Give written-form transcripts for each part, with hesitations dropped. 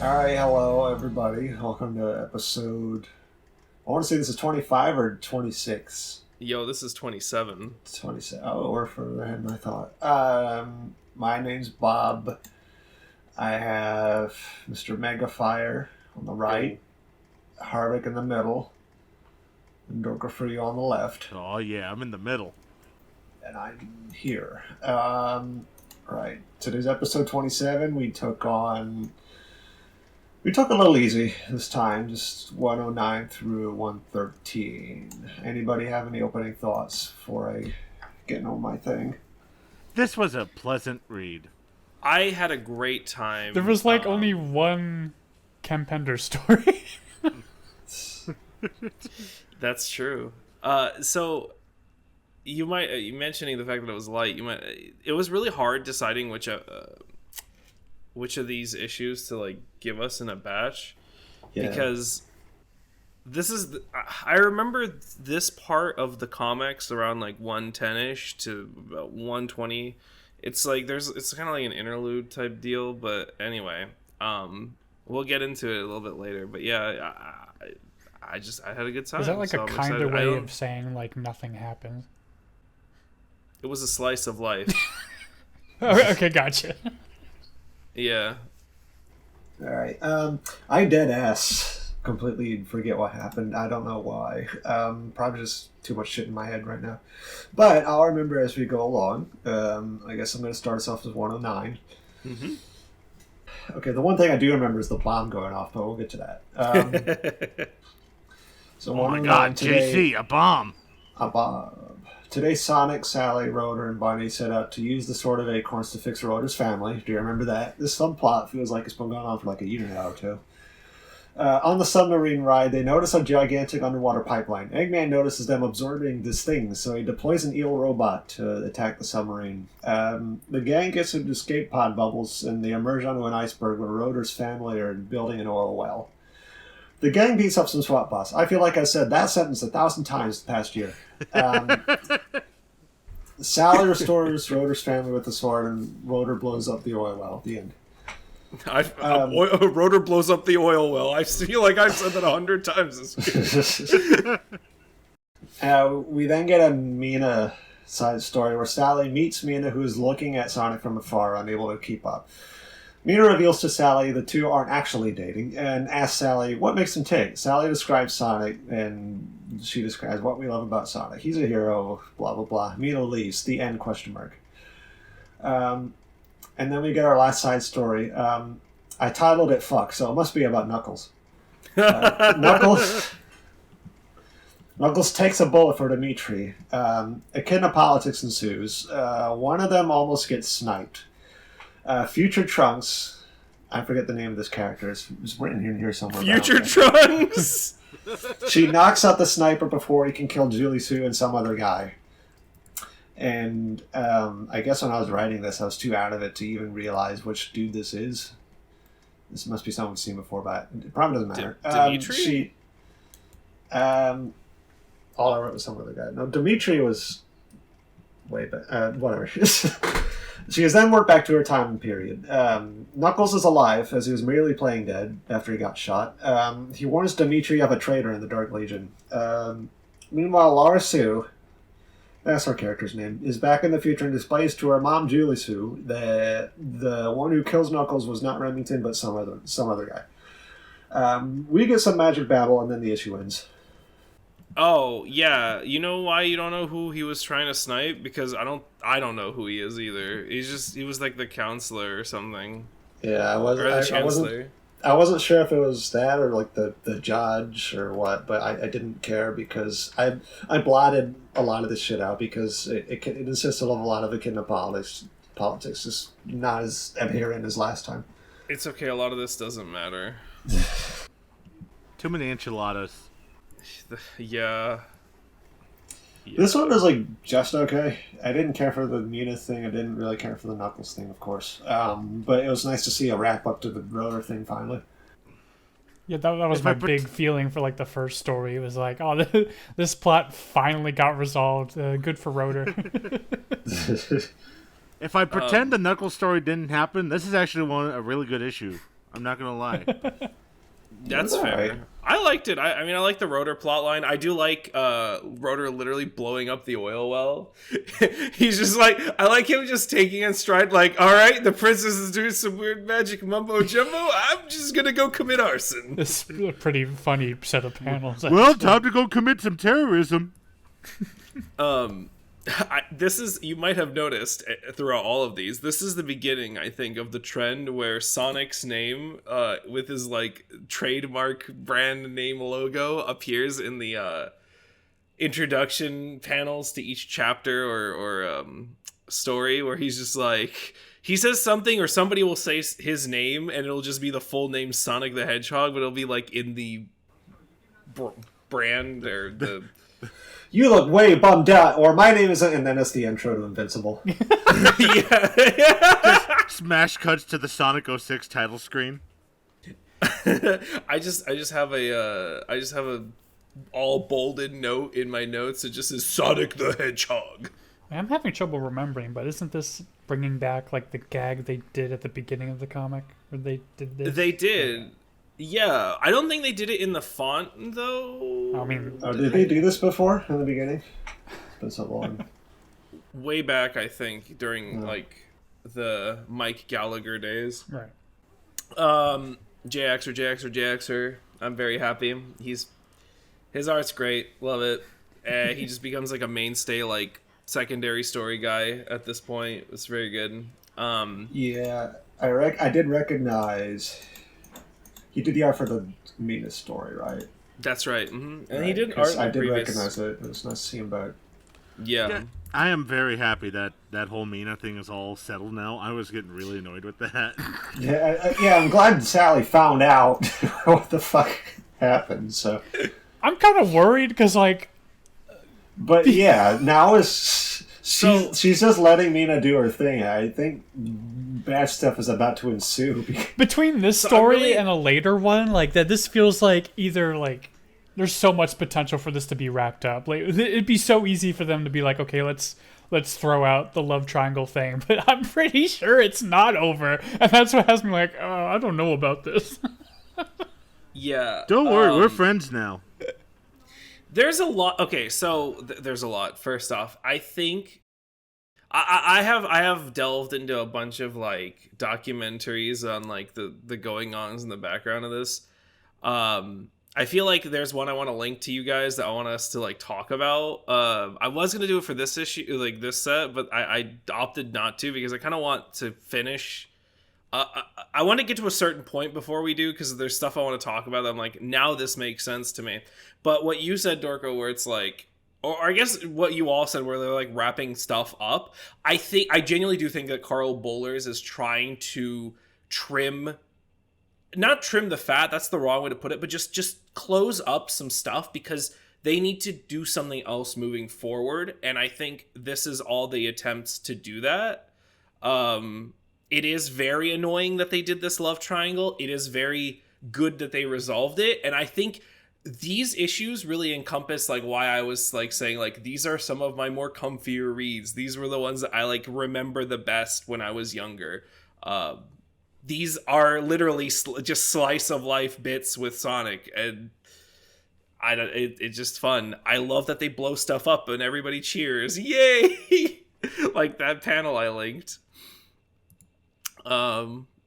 Alright, hello everybody. Welcome to episode... I want to say this is 25 or 26? Yo, this is 27. 27. Oh, we're further ahead than I thought. My name's Bob. I have Mr. MegaFire on the right, Harvek in the middle, and Dorker for you on the left. Oh yeah, I'm in the middle. And I'm here. Right. Today's episode 27. We took a little easy this time, just 109 through 113. Anybody have any opening thoughts before I get on my thing? This was a pleasant read. I had a great time. There was only one Penders story. That's true. So you mentioning the fact that it was light. It was really hard deciding which of these issues to give us in a batch, because I remember this part of the comics around 110ish to about 120. It's it's kind of like an interlude type deal, but anyway, we'll get into it a little bit later. But yeah, I had a good time. Is that a kind of way of saying nothing happened? It was a slice of life. Okay, gotcha. Yeah. All right. I dead ass completely forget what happened. I don't know why. Probably just too much shit in my head right now. But I'll remember as we go along. I guess I'm going to start us off with 109. Mm-hmm. Okay, the one thing I do remember is the bomb going off, but we'll get to that. So oh my god, today, JC, a bomb! A bomb. Today, Sonic, Sally, Rotor, and Bunny set out to use the Sword of Acorns to fix Rotor's family. Do you remember that? This subplot feels like it's been going on for a year now or two. On the submarine ride, they notice a gigantic underwater pipeline. Eggman notices them absorbing this thing, so he deploys an eel robot to attack the submarine. The gang gets into escape pod bubbles, and they emerge onto an iceberg where Rotor's family are building an oil well. The gang beats up some SWAT boss. I feel like I said that sentence 1,000 times the past year. Sally restores Rotor's family with the sword, and Rotor blows up the oil well. The end. Rotor blows up the oil well. I feel like I've said that 100 times this week. We then get a Mina side story where Sally meets Mina, who is looking at Sonic from afar, unable to keep up. Mina reveals to Sally the two aren't actually dating, and asks Sally what makes them tick. Sally describes Sonic, and she describes what we love about Sonic. He's a hero, blah, blah, blah. Mina leaves. The end, question mark. And then we get our last side story. I titled it Fuck, so it must be about Knuckles. Knuckles takes a bullet for Dimitri. Echidna politics ensues. One of them almost gets sniped. Future Trunks, I forget the name of this character. It's written in here somewhere. Future Trunks! She knocks out the sniper before he can kill Julie Sue and some other guy. And I guess when I was writing this, I was too out of it to even realize which dude this is. This must be someone we've seen before, but it probably doesn't matter. Dimitri? All I wrote was some other guy. No, Dimitri was... Wait, but whatever. She is then worked back to her time period. Knuckles is alive, as he was merely playing dead after he got shot. He warns Dimitri of a traitor in the Dark Legion. Meanwhile, Laura Sue, that's her character's name, is back in the future and displays to her mom, Julie Sue, that the one who kills Knuckles was not Remington, but some other guy. We get some magic babble, and then the issue ends. Oh, yeah. You know why you don't know who he was trying to snipe? Because I don't know who he is either. He was like the counselor or something. Yeah, I wasn't sure if it was that or the judge or what, but I didn't care because I blotted a lot of this shit out because it insisted of a lot of echidna politics, just not as adherent as last time. It's okay, a lot of this doesn't matter. Too many enchiladas. Yeah. This one was just okay. I didn't care for the Mina thing. I didn't really care for the Knuckles thing, of course. But it was nice to see a wrap up to the Rotor thing finally. Yeah, that was my big feeling for the first story. It was this plot finally got resolved. Good for Rotor. If I pretend the Knuckles story didn't happen, this is actually a really good issue. I'm not gonna lie. That's All fair. right. I liked it. I mean, I like the Rotor plotline. I do like Rotor literally blowing up the oil well. He's just like, I like him just taking in stride, like, all right, the princess is doing some weird magic mumbo jumbo. I'm just gonna go commit arson. It's a pretty funny set of panels. Well, time to go commit some terrorism. This is, you might have noticed throughout all of these, this is the beginning, I think, of the trend where Sonic's name with his like trademark brand name logo appears in the introduction panels to each chapter or story, where he's just like, he says something or somebody will say his name and it'll just be the full name Sonic the Hedgehog, but it'll be like in the brand or the You look way bummed out, or my name isn't, and then it's the intro to Invincible. yeah. Smash cuts to the Sonic 06 title screen. I just have a all bolded note in my notes. It just says Sonic the Hedgehog. I'm having trouble remembering, but isn't this bringing back like the gag they did at the beginning of the comic, where they did this? They did. Yeah, I don't think they did it in the font though. I mean, Did they do this before in the beginning? It's been so long. Way back, I think, during like the Mike Gallagher days. right. JXer. I'm very happy. His art's great. Love it. He just becomes like a mainstay, like secondary story guy at this point. It's very good. Yeah, I did recognize he did the art for the Mina story, right? That's right. And Right, he did 'cause art. I did previous... recognize it. It was nice to see him back. Yeah. I am very happy that that whole Mina thing is all settled now. I was getting really annoyed with that. Yeah, I'm glad Sally found out what the fuck happened. So, I'm kind of worried because like, but yeah, now she's just letting Mina do her thing. I think bad stuff is about to ensue. between this story and a later one, like that, this feels like either like there's so much potential for this to be wrapped up. Like it'd be so easy for them to be like, okay, let's throw out the love triangle thing, but I'm pretty sure it's not over, and that's what has me like, oh, I don't know about this. Yeah. Don't worry, we're friends now. There's a lot. Okay, so there's a lot. First off, I think I have delved into a bunch of like documentaries on like the going ons in the background of this. I feel like there's one I want to link to you guys that I want us to like talk about. I was gonna do it for this issue, like this set, but I opted not to because I kind of want to finish. I want to get to a certain point before we do, because there's stuff I want to talk about that I'm like, now this makes sense to me. But what you said, Dorko, where it's like, or I guess what you all said, where they're like wrapping stuff up. I genuinely do think that Carl Bollers is trying to not trim the fat, that's the wrong way to put it, but just close up some stuff, because they need to do something else moving forward. And I think this is all the attempts to do that. It is very annoying that they did this love triangle. It is very good that they resolved it. And I think these issues really encompass like why I was like saying like these are some of my more comfier reads. These were the ones that I like remember the best when I was younger. These are literally just slice of life bits with Sonic, and it's just fun. I love that they blow stuff up and everybody cheers. Yay! Like that panel I linked.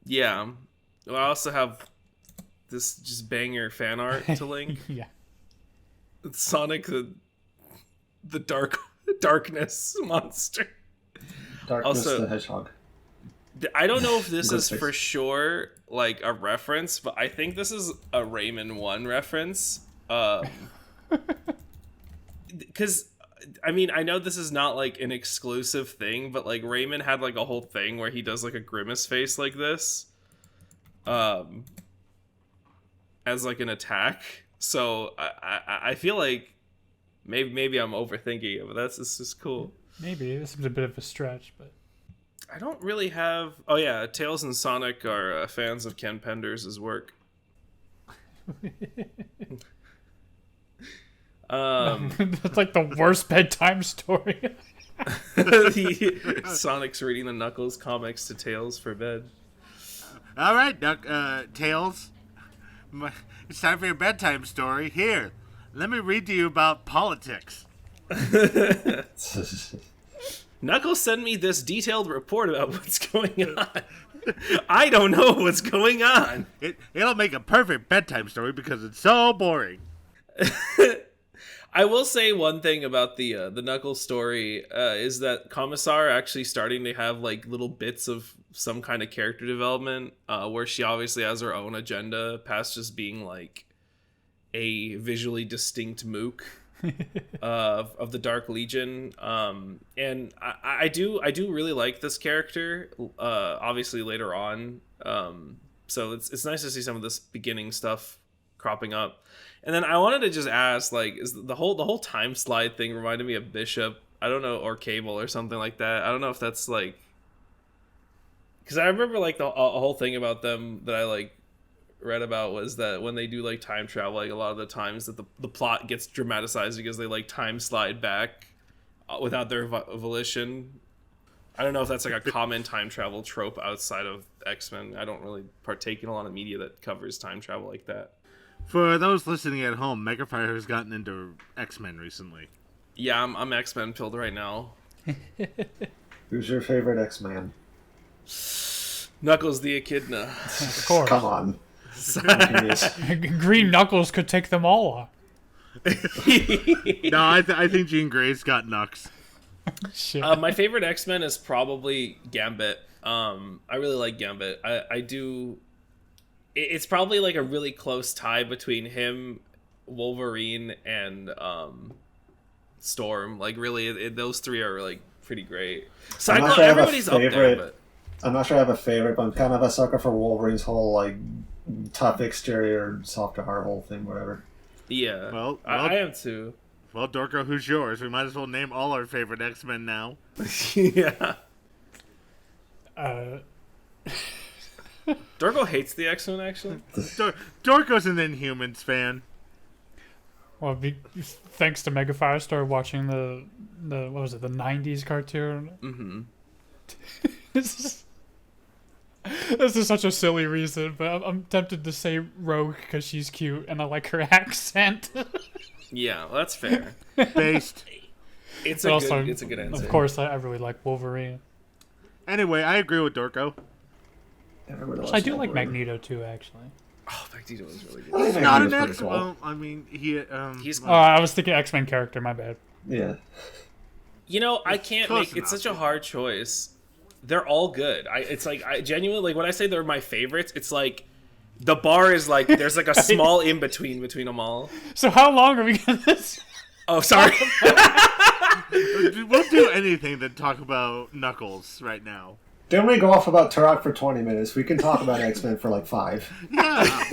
Yeah. I also have this just banger fan art to link. Yeah. It's Sonic the darkness monster. Darkness Also, the Hedgehog. I don't know if this is Good for fix. sure like a reference, but I think this is a Rayman 1 reference. Because I mean, I know this is not like an exclusive thing, but like Rayman had like a whole thing where he does like a grimace face like this, as like an attack. So I feel like maybe I'm overthinking it, but it's just cool. Maybe this is a bit of a stretch, but I don't really have. Oh yeah, Tails and Sonic are fans of Ken Penders' work. That's like the worst bedtime story. Sonic's reading the Knuckles comics to Tails for bed. All right, Tails. It's time for your bedtime story. Here, let me read to you about politics. Knuckles sent me this detailed report about what's going on. I don't know what's going on. It'll make a perfect bedtime story because it's so boring. I will say one thing about the Knuckles story is that Commissar actually starting to have like little bits of some kind of character development where she obviously has her own agenda past just being like a visually distinct mook of the Dark Legion. And I do really like this character obviously later on. So it's nice to see some of this beginning stuff cropping up. And then I wanted to just ask, like, is the whole time slide thing reminded me of Bishop? I don't know, or Cable or something like that. I don't know if that's like, because I remember like a whole thing about them that I like read about was that when they do like time travel, like a lot of the times that the plot gets dramatized because they like time slide back without their volition. I don't know if that's like a common time travel trope outside of X-Men. I don't really partake in a lot of media that covers time travel like that. those listening at home, MegaFire has gotten into X-Men recently. Yeah, I'm X-Men pilled right now. Who's your favorite X-Man? Knuckles the Echidna. Of course. Come on. Green Knuckles could take them all off. No, I think Jean Grey's got Nux. Shit. My favorite X-Men is probably Gambit. I really like Gambit. I do. It's probably like a really close tie between him, Wolverine, and Storm. Like really, those three are like pretty great. Cyclops, sure everybody's up there, but I'm not sure I have a favorite, but I'm kind of a sucker for Wolverine's whole like tough exterior, soft to heart whole thing, whatever. yeah, Well, I am too. Well, Dorko, who's yours? We might as well name all our favorite X-Men now. Yeah. Dorko hates the X-Men, actually. Dorko's an Inhumans fan. Well, thanks to MegaFire, I started watching the what was it, the 90s cartoon. Mm-hmm. This is such a silly reason, but I'm tempted to say Rogue because she's cute and I like her accent. Yeah, well, that's fair. Based. It's But a good answer. Of course, I really like Wolverine. Anyway, I agree with Dorko. I do like Magneto too, actually. Oh, Magneto is really good. I think He's not an Magneto's X. pretty cool. Well, I mean, He's I was thinking X-Men character. My bad. Yeah. You know, I can't close make. It's enough. such a hard choice. They're all good. It's like I genuinely like when I say they're my favorites. It's like the bar is like there's like a small in between them all. So how long are we gonna this? Oh, sorry. We'll do anything to talk about Knuckles right now. Didn't we go off about Turok for 20 minutes? We can talk about X-Men for like 5. Yeah.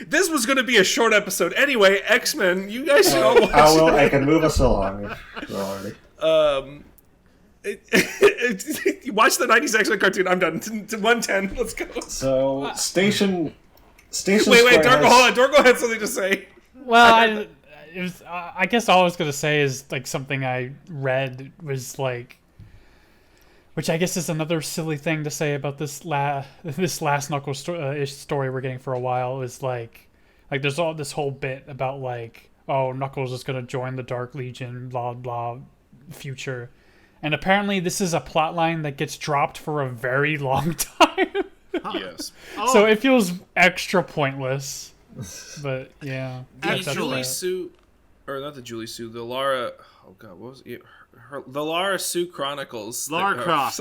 This was going to be a short episode anyway. X-Men, you guys should all watch. I can move us along. We're already. Watch the 90s X-Men cartoon. I'm done. To 110. Let's go. So Station. Wait, Square Dorko, has- hold on. Dorko had something to say. Well, I guess all I was gonna say is like something I read was like, which I guess is another silly thing to say about this last Knuckles story we're getting for a while is like there's all this whole bit about like, oh, Knuckles is gonna join the Dark Legion, blah blah, future, and apparently this is a plot line that gets dropped for a very long time. Yes. So it feels extra pointless. But yeah, The that's Julie right. Sue, or not the Julie Sue, the Lara. Oh God, what was it? The Lara Sue Chronicles. Lara Croft.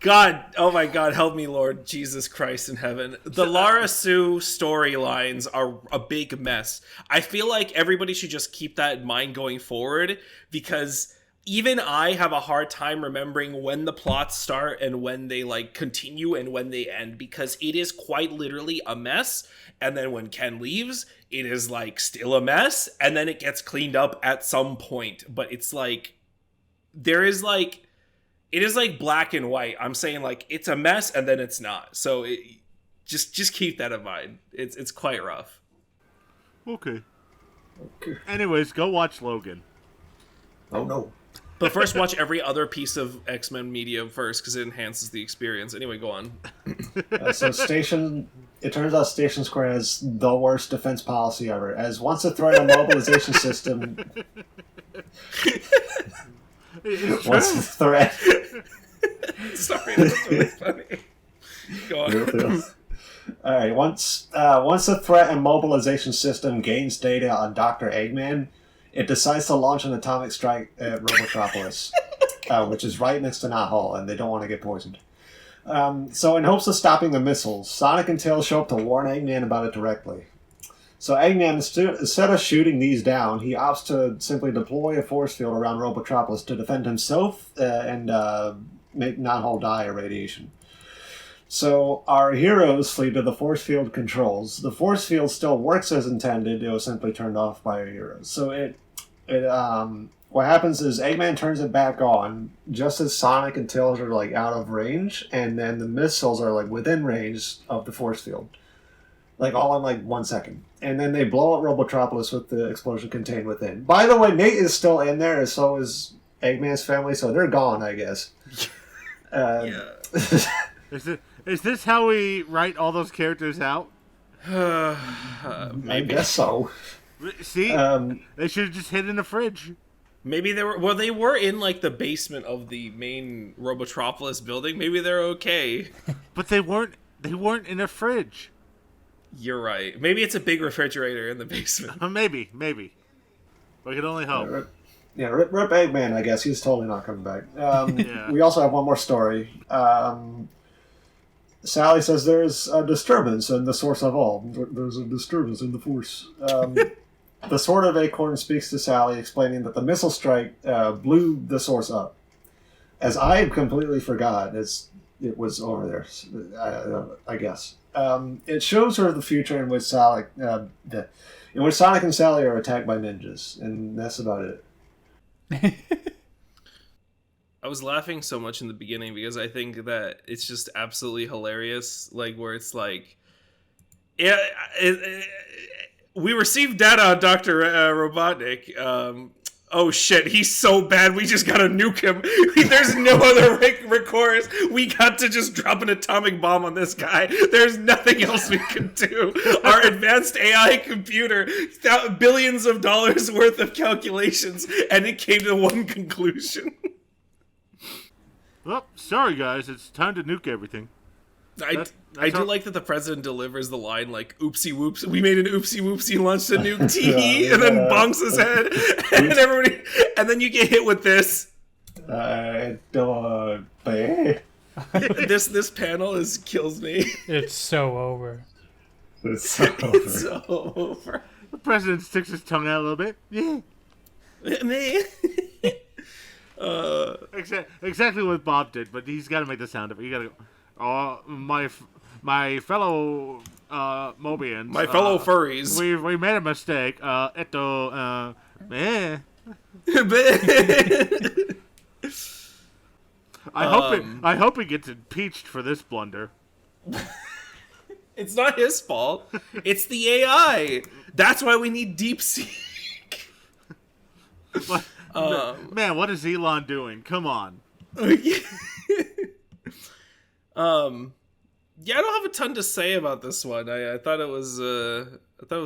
God, oh my God, help me, Lord Jesus Christ in heaven. The Lara Sue storylines are a big mess. I feel like everybody should just keep that in mind going forward because even I have a hard time remembering when the plots start and when they like continue and when they end because it is quite literally a mess. And then when Ken leaves, it is like still a mess. And then it gets cleaned up at some point. But it's like, it is like black and white. I'm saying like it's a mess and then it's not. So just keep that in mind. It's quite rough. Okay. Anyways, go watch Logan. Oh no. But first, watch every other piece of X-Men media first, because it enhances the experience. Anyway, go on. It turns out Station Square has the worst defense policy ever, as once a threat immobilization system... Once the threat... Sorry, that's really funny. Go on. Alright, once the threat immobilization system gains data on Dr. Eggman, it decides to launch an atomic strike at Robotropolis, which is right next to Knot Hall, and they don't want to get poisoned. So in hopes of stopping the missiles, Sonic and Tails show up to warn Eggman about it directly. So Eggman, instead of shooting these down, he opts to simply deploy a force field around Robotropolis to defend himself and make Knot Hall die of radiation. So our heroes flee to the force field controls. The force field still works as intended. It was simply turned off by our heroes. So what happens is Eggman turns it back on just as Sonic and Tails are like out of range, and then the missiles are like within range of the force field, like all in like 1 second. And then they blow up Robotropolis with the explosion contained within. By the way, Nate is still in there, and so is Eggman's family, so they're gone, I guess. Yeah. Is this how we write all those characters out? Maybe. I guess so. See, they should have just hid in the fridge. Maybe they were. Well, they were in like the basement of the main Robotropolis building. Maybe they're okay. But they weren't. They weren't in a fridge. You're right. Maybe it's a big refrigerator in the basement. Maybe. We can only hope. Rip Eggman, I guess. He's totally not coming back. Yeah. We also have one more story. Sally says there's a disturbance in the source of all. There's a disturbance in the force. The Sword of Acorn speaks to Sally, explaining that the missile strike blew the source up. As I had completely forgot, it was over there, I guess. It shows her the future in which Sonic and Sally are attacked by ninjas, and that's about it. I was laughing so much in the beginning because I think that it's just absolutely hilarious. Like, where it's like, yeah, we received data on Dr. Robotnik. Oh shit, he's so bad, we just gotta nuke him. There's no other recourse. We got to just drop an atomic bomb on this guy. There's nothing else we can do. Our advanced AI computer, billions of dollars worth of calculations, and it came to one conclusion. Well, sorry guys, it's time to nuke everything. I do like that the president delivers the line like, oopsie whoops, we made an oopsie whoopsie, launched a nuke, tee, and then bonks his head, and everybody, and then you get hit with this. This panel kills me. It's so over. It's so over. The president sticks his tongue out a little bit. Yeah. Me. Exactly what Bob did, but he's got to make the sound of it. You got to go. Oh, my fellow Mobians. My fellow furries. We made a mistake. Meh. I hope he gets impeached for this blunder. It's not his fault. It's the AI. That's why we need DeepSeek. Man, what is Elon doing? Come on. Yeah, I don't have a ton to say about this one. I thought it was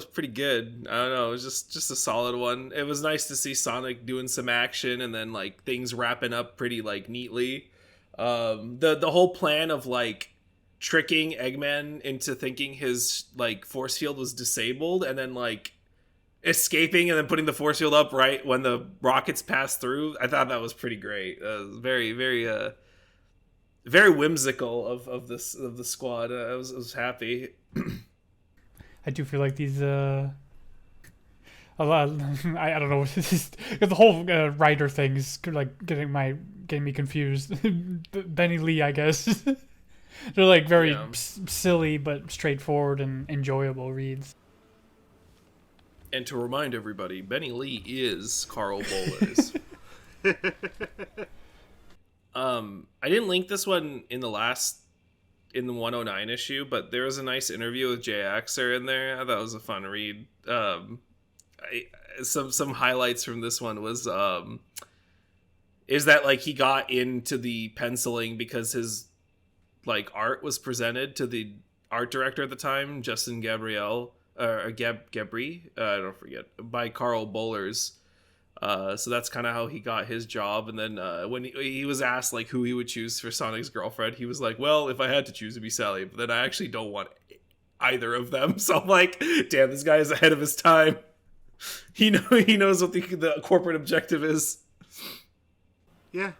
pretty good. I don't know, it was just a solid one. It was nice to see Sonic doing some action and then like things wrapping up pretty like neatly. The whole plan of like tricking Eggman into thinking his like force field was disabled and then like escaping and then putting the force field up right when the rockets pass through. I thought that was pretty great. Very, very very whimsical of the squad. I was happy. I do feel like these a lot. I don't know. The whole writer thing's like getting me confused. Benny Lee, I guess. They're like very silly but straightforward and enjoyable reads. And to remind everybody, Benny Lee is Carl Bollers. I didn't link this one in the 109 issue, but there was a nice interview with Jay Axer in there. I thought it was a fun read. Some highlights from this one was is that like he got into the penciling because his like art was presented to the art director at the time, Justin Gabriel Gabri, I don't forget, by Carl Bollers. So that's kind of how he got his job. And then when he was asked like who he would choose for Sonic's girlfriend, he was like, well, if I had to choose, it'd be Sally, but then I actually don't want either of them. So I'm like, damn, this guy is ahead of his time. He knows what the corporate objective is. Yeah.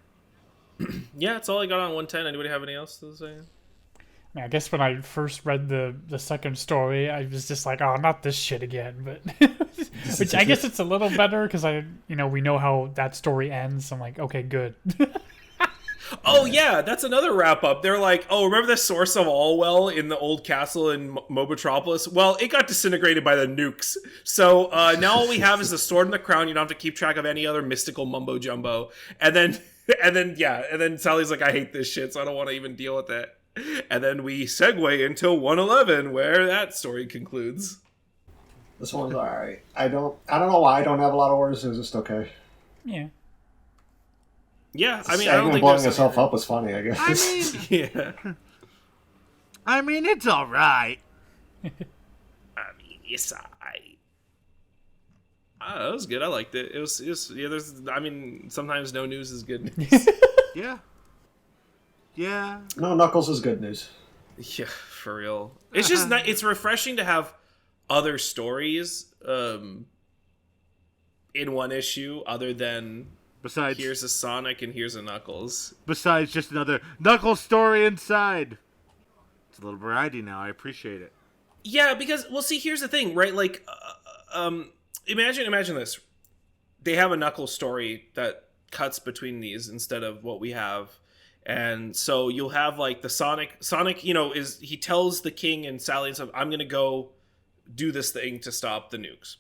Yeah, that's all I got on 110. Anybody have anything else to say? I mean, I guess when I first read the second story, I was just like, oh, not this shit again. But which I guess it's a little better because we know how that story ends. I'm like, okay, good. Oh yeah, that's another wrap up. They're like, oh, remember the source of all well in the old castle in Mobotropolis? Well, it got disintegrated by the nukes. So now all we have is the sword and the crown. You don't have to keep track of any other mystical mumbo jumbo. And then Sally's like, I hate this shit, so I don't want to even deal with it. And then we segue into 111, where that story concludes. This one's alright. I don't know why I don't have a lot of words. It was just okay. Yeah. Yeah, I mean, I don't think blowing itself up was funny, I guess. I mean, yeah. I mean, it's all right. I mean, it's alright. That was good. I liked it. It was yeah. Sometimes no news is good news. Yeah. Yeah. No, Knuckles is good news. Yeah, for real. It's just it's refreshing to have other stories in one issue other than Besides, here's a Sonic and here's a Knuckles. Besides just another Knuckles story inside. It's a little variety now. I appreciate it. Yeah, because see, here's the thing, right? Like, imagine this: they have a Knuckles story that cuts between these instead of what we have, and so you'll have like the Sonic. He tells the King and Sally and stuff, "I'm gonna go do this thing to stop the nukes,"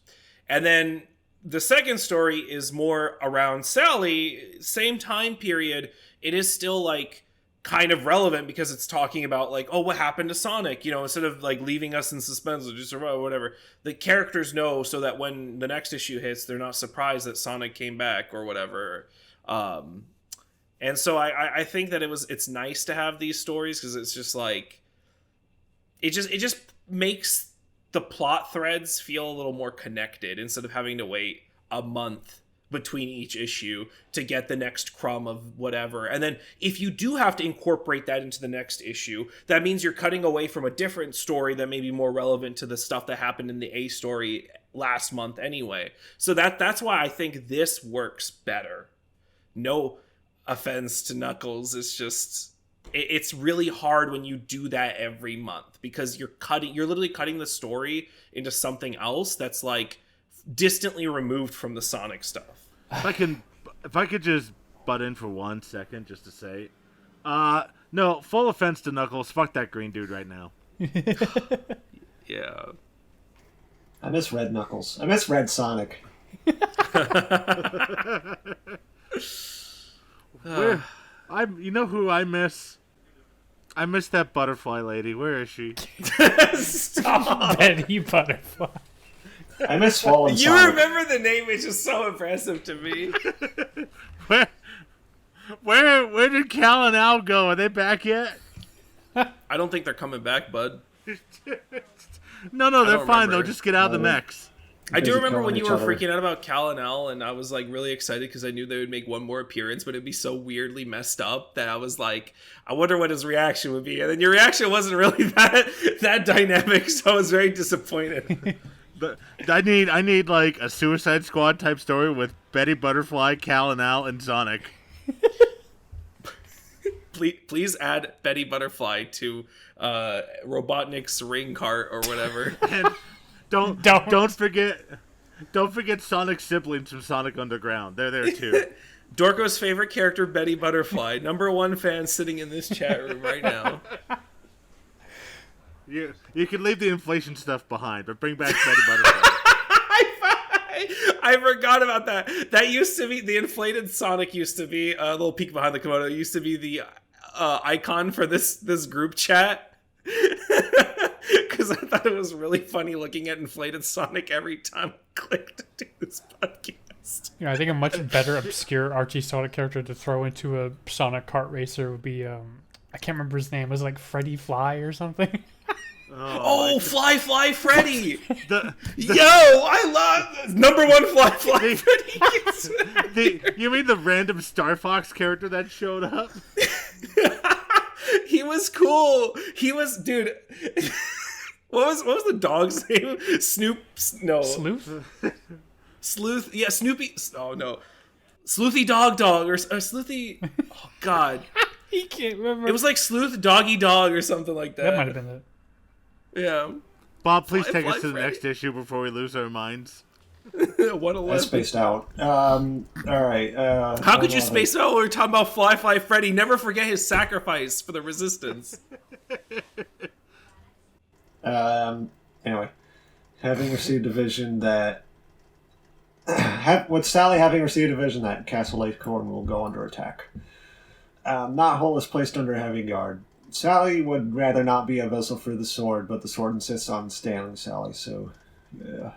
and then the second story is more around Sally, same time period. It is still like kind of relevant because it's talking about like, oh, what happened to Sonic? Instead of like leaving us in suspense or just or whatever, the characters know so that when the next issue hits, they're not surprised that Sonic came back or whatever. And so I think that it's nice to have these stories because it's just like it just makes the plot threads feel a little more connected instead of having to wait a month between each issue to get the next crumb of whatever. And then if you do have to incorporate that into the next issue, that means you're cutting away from a different story that may be more relevant to the stuff that happened in the A story last month anyway. So that's why I think this works better. No offense to Knuckles, it's just it's really hard when you do that every month because you're literally cutting the story into something else that's like distantly removed from the Sonic stuff. If I could just butt in for 1 second just to say, no, full offense to Knuckles, fuck that green dude right now. Yeah. I miss Red Knuckles. I miss Red Sonic. You know who I miss? I miss that butterfly lady. Where is she? Stop. Betty Butterfly. I miss Swollen You Sonic. remember the name, which is so impressive to me. Where did Cal and Al go? Are they back yet? I don't think they're coming back, bud. No, they're fine. remember. They'll just get out of the mechs. I do Busy remember when killing you each were other. freaking out about Cal and Al, and I was like really excited because I knew they would make one more appearance, but it'd be so weirdly messed up that I was like, I wonder what his reaction would be. And then your reaction wasn't really that dynamic, so I was very disappointed. But I need like a Suicide Squad type story with Betty Butterfly, Cal and Al, and Sonic. Please add Betty Butterfly to Robotnik's ring cart or whatever. And don't forget Sonic's siblings from Sonic Underground. They're there too. Dorko's favorite character, Betty Butterfly. #1 fan sitting in this chat room right now. You can leave the inflation stuff behind, but bring back Betty Butterfly. I forgot about that. That used to be the inflated Sonic. Used to be a little peek behind the kimono. Used to be the icon for this group chat. Because I thought it was really funny looking at inflated Sonic every time I clicked to do this podcast. I think a much better obscure Archie Sonic character to throw into a Sonic kart racer would be I can't remember his name. Was it like Freddy Fly or something? Oh, Fly Freddy! Yo, I love #1 Fly Freddy. You mean the random Star Fox character that showed up? He was cool. He was, dude. What was the dog's name? Sleuth? Sleuth. Yeah, Snoopy. Oh no, Sleuthy Dog or Sleuthy. Oh God, He can't remember. it was like Sleuth Doggy Dog or something like that. That might have been it. Yeah. Bob, please Fly take us to the Freddy. next issue before we lose our minds. 111. I spaced out. All right. How could you space out when we're talking about Fly Freddy? Never forget his sacrifice for the resistance. Anyway, having received a vision that with Sally having received a vision that Castle Acorn will go under attack. Knothole is placed under heavy guard. Sally would rather not be a vessel for the sword, but the sword insists on staining Sally, so yeah.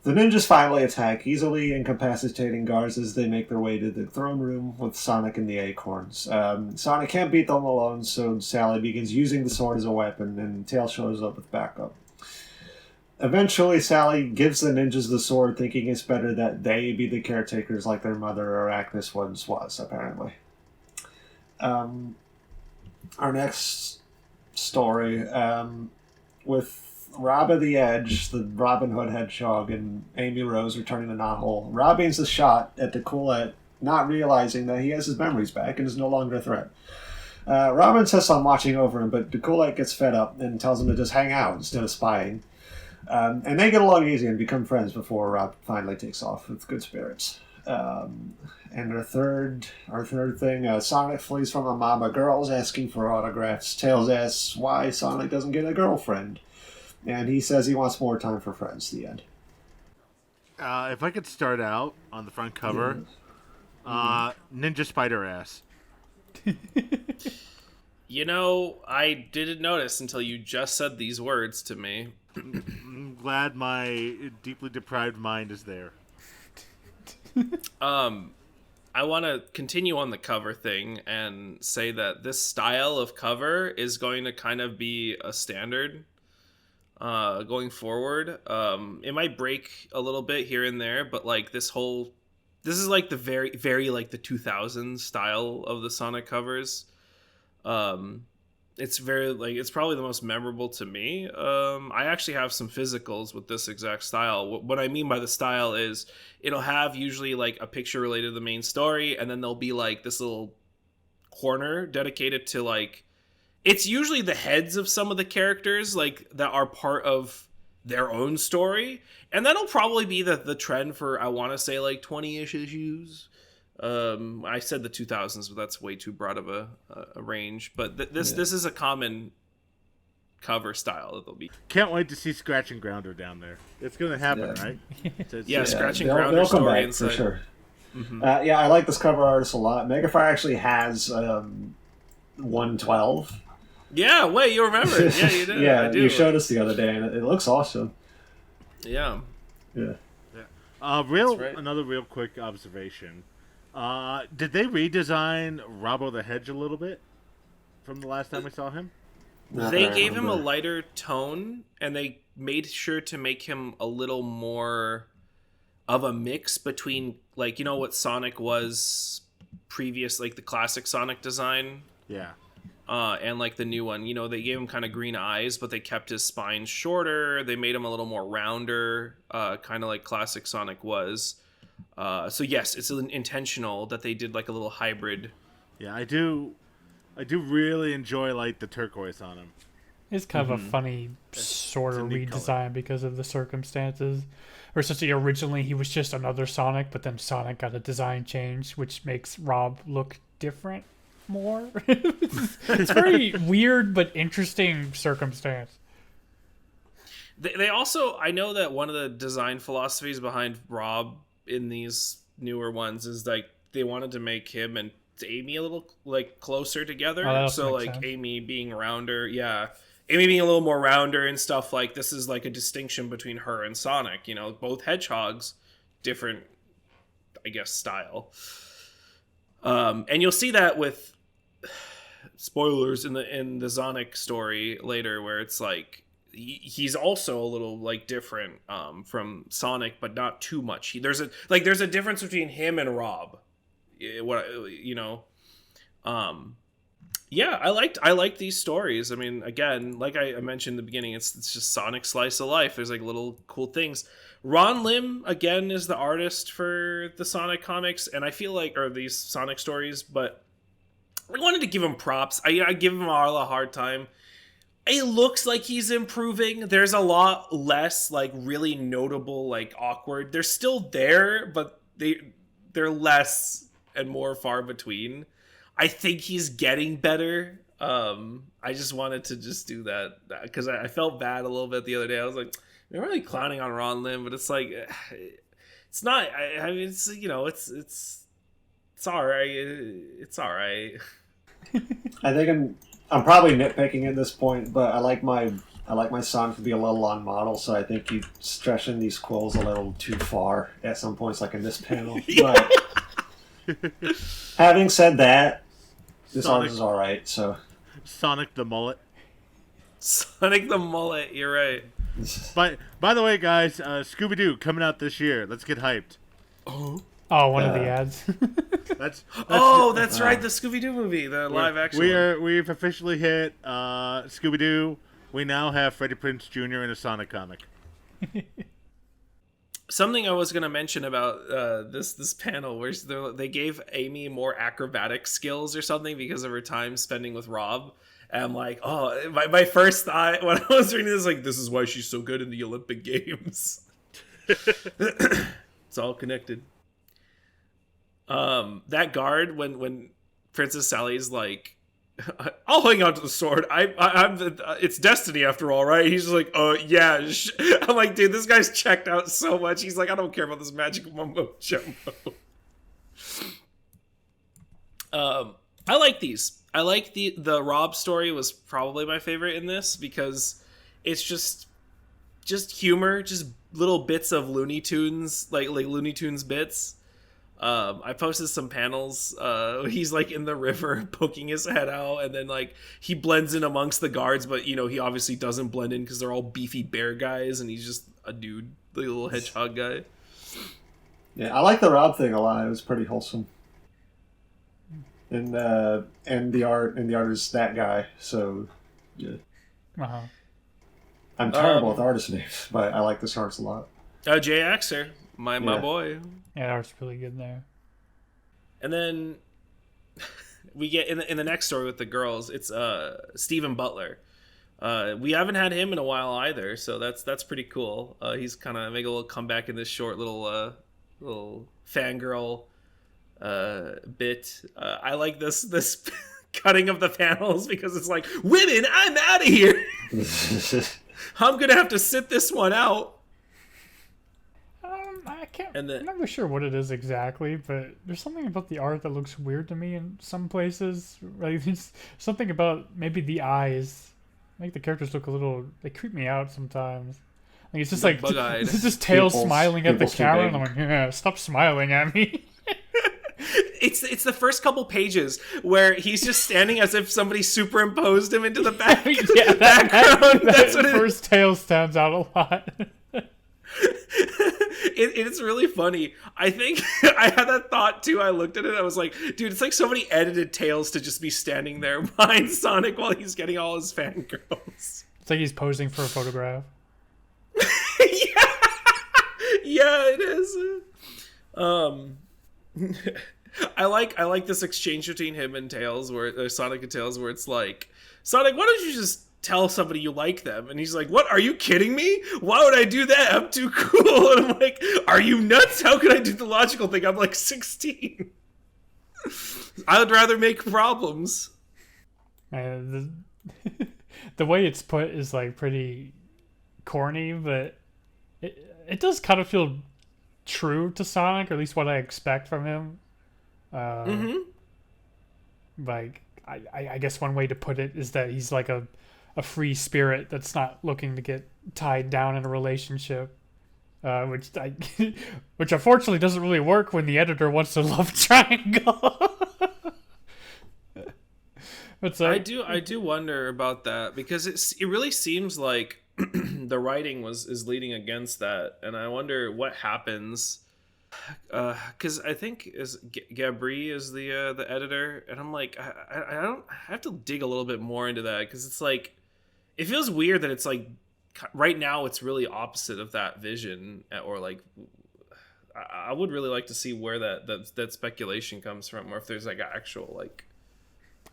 The ninjas finally attack, easily incapacitating guards as they make their way to the throne room with Sonic and the acorns. Sonic can't beat them alone, so Sally begins using the sword as a weapon, and Tails shows up with backup. Eventually, Sally gives the ninjas the sword, thinking it's better that they be the caretakers like their mother Arachnus once was, apparently. Our next story, with Robin the Edge, the Robin Hood Hedgehog, and Amy Rose returning to Knothole. Robin's a shot at Decoulette, not realizing that he has his memories back and is no longer a threat. Robin insists on watching over him, but Decoulette gets fed up and tells him to just hang out instead of spying. And they get along easy and become friends before Rob finally takes off with good spirits. And our third thing, Sonic flees from a mob of girls asking for autographs. Tails asks why Sonic doesn't get a girlfriend. And he says he wants more time for friends. The end. If I could start out on the front cover, Ninja Spider Ass. You know, I didn't notice until you just said these words to me. I'm glad my deeply deprived mind is there. I want to continue on the cover thing and say that this style of cover is going to kind of be a standard going forward. It might break a little bit here and there, but like this is like the very like the 2000s style of the Sonic covers. It's very like it's probably the most memorable to me. I actually have some physicals with this exact style. What I mean by the style is it'll have usually like a picture related to the main story, and then there'll be like this little corner dedicated to like it's usually the heads of some of the characters like that are part of their own story, and that'll probably be the trend for I want to say like 20-ish issues. I said the 2000s, but that's way too broad of a range. But this is a common cover style that they'll be. Can't wait to see Scratch and Grounder down there. It's going to happen, right? Scratch and they'll Grounder come story back inside. for sure. Mm-hmm. I like this cover artist a lot. MegaFire actually has 112. Yeah, wait, you remember it? Yeah, you did. Yeah, I do. you showed us the other day, and it looks awesome. Yeah. Yeah. Another real quick observation. Did they redesign Robbo the Hedge a little bit from the last time we saw him? They gave him a lighter tone, and they made sure to make him a little more of a mix between, like, you know what Sonic was previous, like the classic Sonic design? Yeah. And like the new one, you know, they gave him kind of green eyes, but they kept his spine shorter. They made him a little more rounder, kind of like classic Sonic was. So yes, it's intentional that they did like a little hybrid. Yeah, I do really enjoy like the turquoise on him. It's kind of a funny sort of redesign color. because of the circumstances. Or essentially, originally he was just another Sonic, but then Sonic got a design change, which makes Rob look different more. It's very weird but interesting circumstance. They also, I know that one of the design philosophies behind Rob in these newer ones is like they wanted to make him and Amy a little like closer together. Oh, so like sense. Amy being rounder, Amy being a little more rounder and stuff, like this is like a distinction between her and Sonic. You know, both hedgehogs different, I guess, style. And you'll see that with spoilers in the Sonic story later, where it's like he's also a little like different from Sonic, but not too much. There's a difference between him and Rob. Yeah, I liked these stories. I mean, again, like I mentioned in the beginning, it's just Sonic slice of life. There's like little cool things. Ron Lim again is the artist for the Sonic comics, and I feel like, or these Sonic stories, but I wanted to give him props. I give him all a hard time. It looks like he's improving. There's a lot less like really notable like awkward. They're still there, but they're less and more far between. I think he's getting better. I just wanted to just do that because I felt bad a little bit the other day. I was like, they're really clowning on Ron Lim, but it's like, it's not. I mean, it's all right. It's all right. I think I'm probably nitpicking at this point, but I like my Sonic to be a little on model, so I think you stretching these quills a little too far at some points, like in this panel. But having said that, this art is all right. So Sonic the mullet. Sonic the mullet. You're right. But by the way, guys, Scooby-Doo coming out this year. Let's get hyped. Oh, one of the ads. That's right, the Scooby-Doo movie, the live action. We've officially hit Scooby-Doo. We now have Freddie Prinze Jr. in a Sonic comic. Something I was going to mention about this panel where they gave Amy more acrobatic skills or something because of her time spending with Rob. And I'm like, oh, my first thought when I was reading this, like, this is why she's so good in the Olympic Games. It's all connected. That guard when Princess Sally's like, I'll hang on to the sword. It's destiny after all, right? He's just like, yeah. I'm like, dude, this guy's checked out so much. He's like, I don't care about this magic mumbo jumbo. I like these. I like the Rob story was probably my favorite in this because it's just humor, just little bits of Looney Tunes, like Looney Tunes bits. I posted some panels. He's like in the river poking his head out, and then like he blends in amongst the guards, but you know he obviously doesn't blend in because they're all beefy bear guys, and he's just a dude, the little hedgehog guy. Yeah, I like the Rob thing a lot. It was pretty wholesome. And the art is that guy. So yeah. Uh-huh. I'm terrible with artist names, but I like this artist a lot. Jay Axer, my boy. Yeah, that art's really good there. And then we get in the next story with the girls. It's Stephen Butler. We haven't had him in a while either, so that's pretty cool. He's kind of make a little comeback in this short little fangirl bit. I like this cutting of the panels because it's like, women, I'm out of here. I'm gonna have to sit this one out. I can't. I'm not really sure what it is exactly, but there's something about the art that looks weird to me in some places. Like there's something about maybe the eyes make the characters look a little. They creep me out sometimes. Like it's just like it's just Tails smiling at the camera, and I'm like, yeah, stop smiling at me. It's the first couple pages where he's just standing as if somebody superimposed him into the background. That's what first Tails stands out a lot. It's really funny. I think I had that thought too. I looked at it. I was like, dude, it's like somebody edited Tails to just be standing there behind Sonic while he's getting all his fangirls. It's like he's posing for a photograph. Yeah, it is. I like this exchange between him and Tails, where Sonic and Tails, where it's like, Sonic, why don't you just tell somebody you like them? And he's like, what, are you kidding me? Why would I do that? I'm too cool. And I'm like, are you nuts? How could I do the logical thing? I'm like 16. I would rather make problems. The way it's put is like pretty corny, but it does kind of feel true to Sonic, or at least what I expect from him. Like I guess one way to put it is that he's like a free spirit that's not looking to get tied down in a relationship. which unfortunately doesn't really work when the editor wants a love triangle. But I do wonder about that, because it really seems like the writing is leading against that, and I wonder what happens. Because I think Gabri is the editor, and I'm like, I have to dig a little bit more into that, because it's like, it feels weird that it's like right now it's really opposite of that vision, or like I would really like to see where that speculation comes from, or if there's like actual like.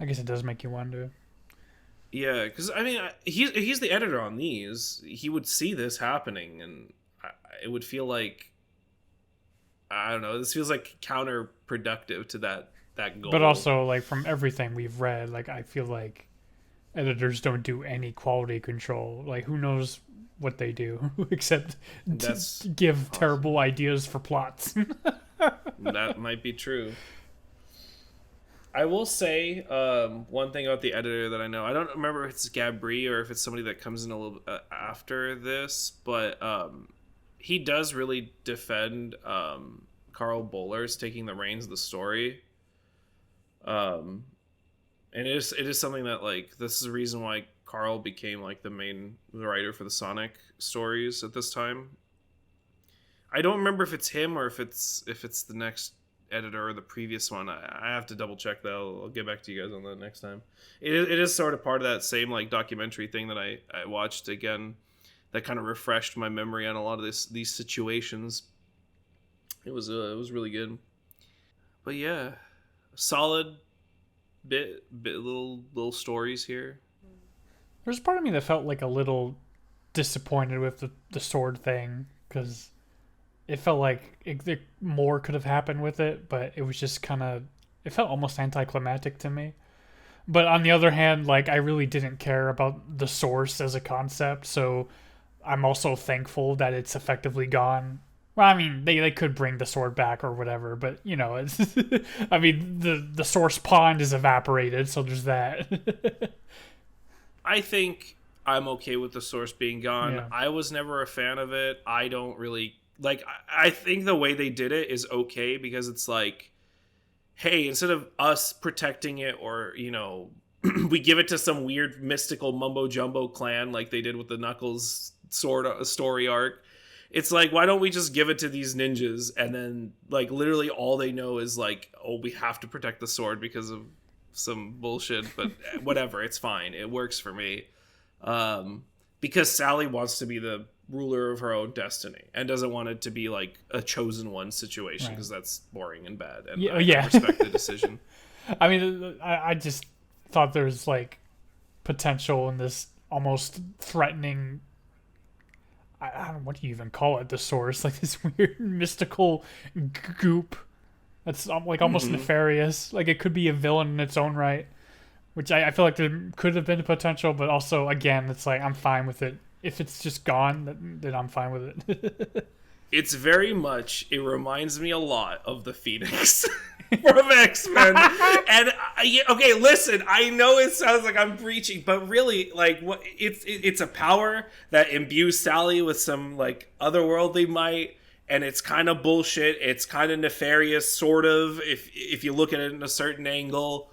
I guess it does make you wonder. Yeah, because I mean, he's the editor on these. He would see this happening, and it would feel like, I don't know. This feels like counterproductive to that goal. But also, like, from everything we've read, like, I feel like editors don't do any quality control. Like, who knows what they do except give terrible ideas for plots. That might be true. I will say one thing about the editor that I know. I don't remember if it's Gabri or if it's somebody that comes in a little after this, but he does really defend Carl Bollers taking the reins of the story. And it is something that, like, this is the reason why Carl became like the main writer for the Sonic stories at this time. I don't remember if it's him or if it's the next editor or the previous one. I have to double check that. I'll get back to you guys on that next time. It is sort of part of that same like documentary thing that I watched again, that kind of refreshed my memory on a lot of these situations. It was really good. But yeah, solid bit little stories here. There's part of me that felt like a little disappointed with the sword thing, because it felt like more could have happened with it, but it was just kind of, it felt almost anticlimactic to me. But on the other hand, like, I really didn't care about the source as a concept, so I'm also thankful that it's effectively gone. Well, I mean, they could bring the sword back or whatever, but, you know, it's I mean, the source pond is evaporated, so there's that. I think I'm okay with the source being gone. Yeah. I was never a fan of it. I don't really like. I think the way they did it is okay, because it's like, hey, instead of us protecting it, or, you know, we give it to some weird mystical mumbo jumbo clan like they did with the Knuckles sword story arc. It's like, why don't we just give it to these ninjas, and then like literally all they know is like, oh, we have to protect the sword because of some bullshit, but whatever, it's fine. It works for me. Because Sally wants to be the ruler of her own destiny and doesn't want it to be like a chosen one situation, because that's boring and bad. And I respect the decision. I mean, I just thought there's like potential in this almost threatening, I don't know, what do you even call it, the source, like this weird mystical goop that's like almost nefarious. Like, it could be a villain in its own right, which I feel like there could have been a potential, but also, again, it's like, I'm fine with it. If it's just gone, then I'm fine with it. It's very much, it reminds me a lot of the Phoenix from X-Men. And okay, listen, I know it sounds like I'm preaching, but really, like, what it's a power that imbues Sally with some like otherworldly might, and it's kind of bullshit. It's kind of nefarious, sort of, if you look at it in a certain angle,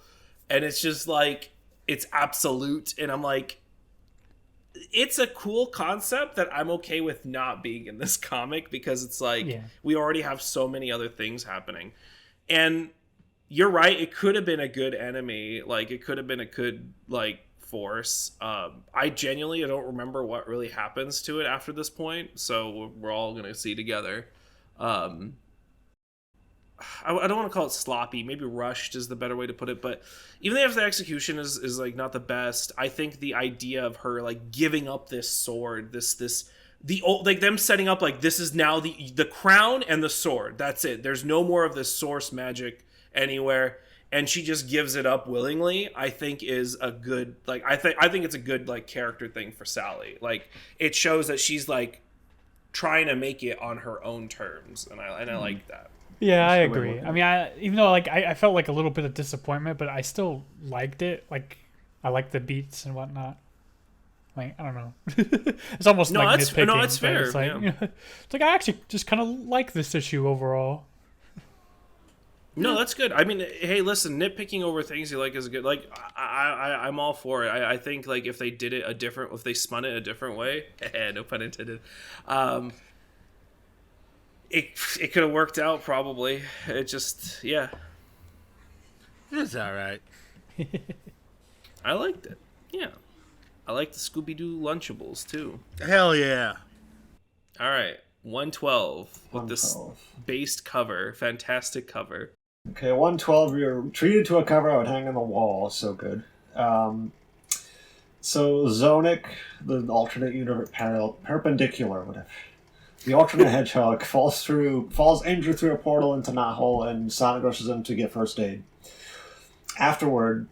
and it's just like, it's absolute, and I'm like, it's a cool concept that I'm okay with not being in this comic, because it's like, we already have so many other things happening. And you're right, it could have been a good enemy, like it could have been a good like force. I genuinely don't remember what really happens to it after this point, so we're all gonna see together. I don't want to call it sloppy, maybe rushed is the better way to put it, but even if the execution is like not the best, I think the idea of her like giving up this sword, the old, like them setting up like, this is now the crown and the sword, that's it, there's no more of this source magic anywhere, and she just gives it up willingly, I think is a good, like, I think it's a good like character thing for Sally. Like, it shows that she's like trying to make it on her own terms, and I like that. Yeah, I agree. I mean, even though like I felt like a little bit of disappointment, but I still liked it. Like, I liked the beats and whatnot. Like, I don't know. It's almost No, like that's nitpicking. no, it's but fair. It's like, it's like I actually just kind of like this issue overall. No, that's good. I mean, hey, listen, nitpicking over things you like is good. Like, I'm all for it. I think like if they did it if they spun it a different way, no pun intended, it could have worked out probably. It just, yeah. It's all right. I liked it. Yeah. I like the Scooby-Doo Lunchables, too. Hell yeah. All right. 112 with 112. this based cover. Fantastic cover. Okay, 112, you're treated to a cover I would hang on the wall. So good. So Sonic, the alternate universe, perpendicular, whatever. The alternate hedgehog falls injured through a portal into Nahul, and Sonic rushes him to get first aid. Afterward,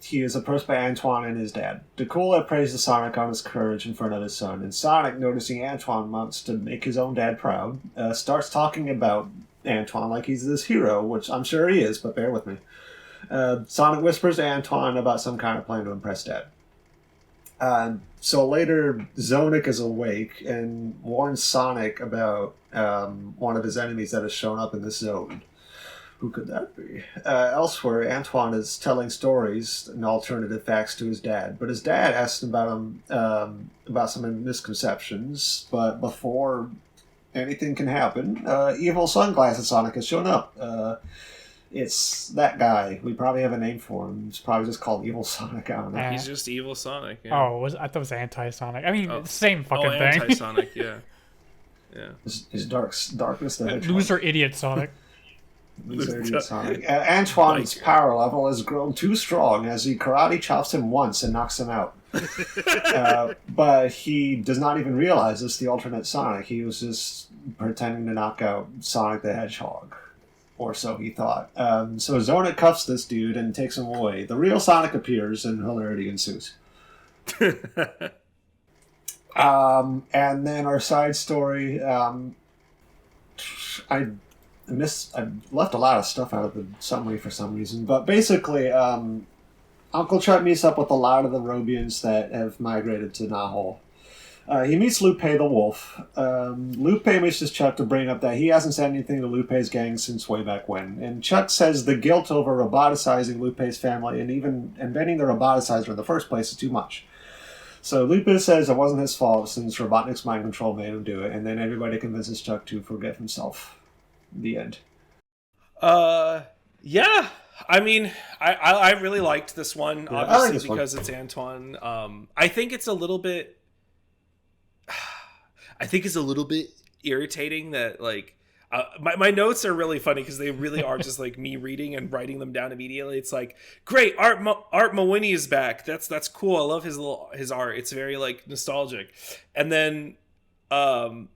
he is approached by Antoine and his dad. Dakula praises Sonic on his courage in front of his son, and Sonic, noticing Antoine wants to make his own dad proud, starts talking about Antoine like he's this hero, which I'm sure he is, but bear with me. Sonic whispers to Antoine about some kind of plan to impress dad. So later, Sonic is awake and warns Sonic about one of his enemies that has shown up in this zone. Who could that be? Elsewhere, Antoine is telling stories and alternative facts to his dad, but his dad asks about him about some misconceptions. But before anything can happen, evil sunglasses Sonic has shown up. It's that guy. We probably have a name for him. It's probably just called Evil Sonic. I don't know. He's just Evil Sonic. Yeah. Oh, I thought it was Anti-Sonic. I mean, same fucking thing. Anti-Sonic, yeah. Yeah. His darkness the Hedgehog. Loser idiot Sonic. Loser idiot Sonic. Antoine's power level has grown too strong as he karate chops him once and knocks him out. But he does not even realize it's the alternate Sonic. He was just pretending to knock out Sonic the Hedgehog. Or so he thought. So Sonic cuffs this dude and takes him away. The real Sonic appears and hilarity ensues. And then our side story. I left a lot of stuff out of the summary for some reason. But basically, Uncle Chuck meets up with a lot of the Robians that have migrated to Nahul. He meets Lupe the Wolf. Lupe wishes Chuck to bring up that he hasn't said anything to Lupe's gang since way back when. And Chuck says the guilt over roboticizing Lupe's family and even inventing the roboticizer in the first place is too much. So Lupe says it wasn't his fault since Robotnik's mind control made him do it. And then everybody convinces Chuck to forgive himself. The end. Yeah. I mean, I really liked this one, obviously, because it's Antoine. I think it's a little bit irritating that, like, my notes are really funny because they really are just like me reading and writing them down immediately. It's like, great, Art Mawini is back. That's cool. I love his art. It's very like nostalgic. And then I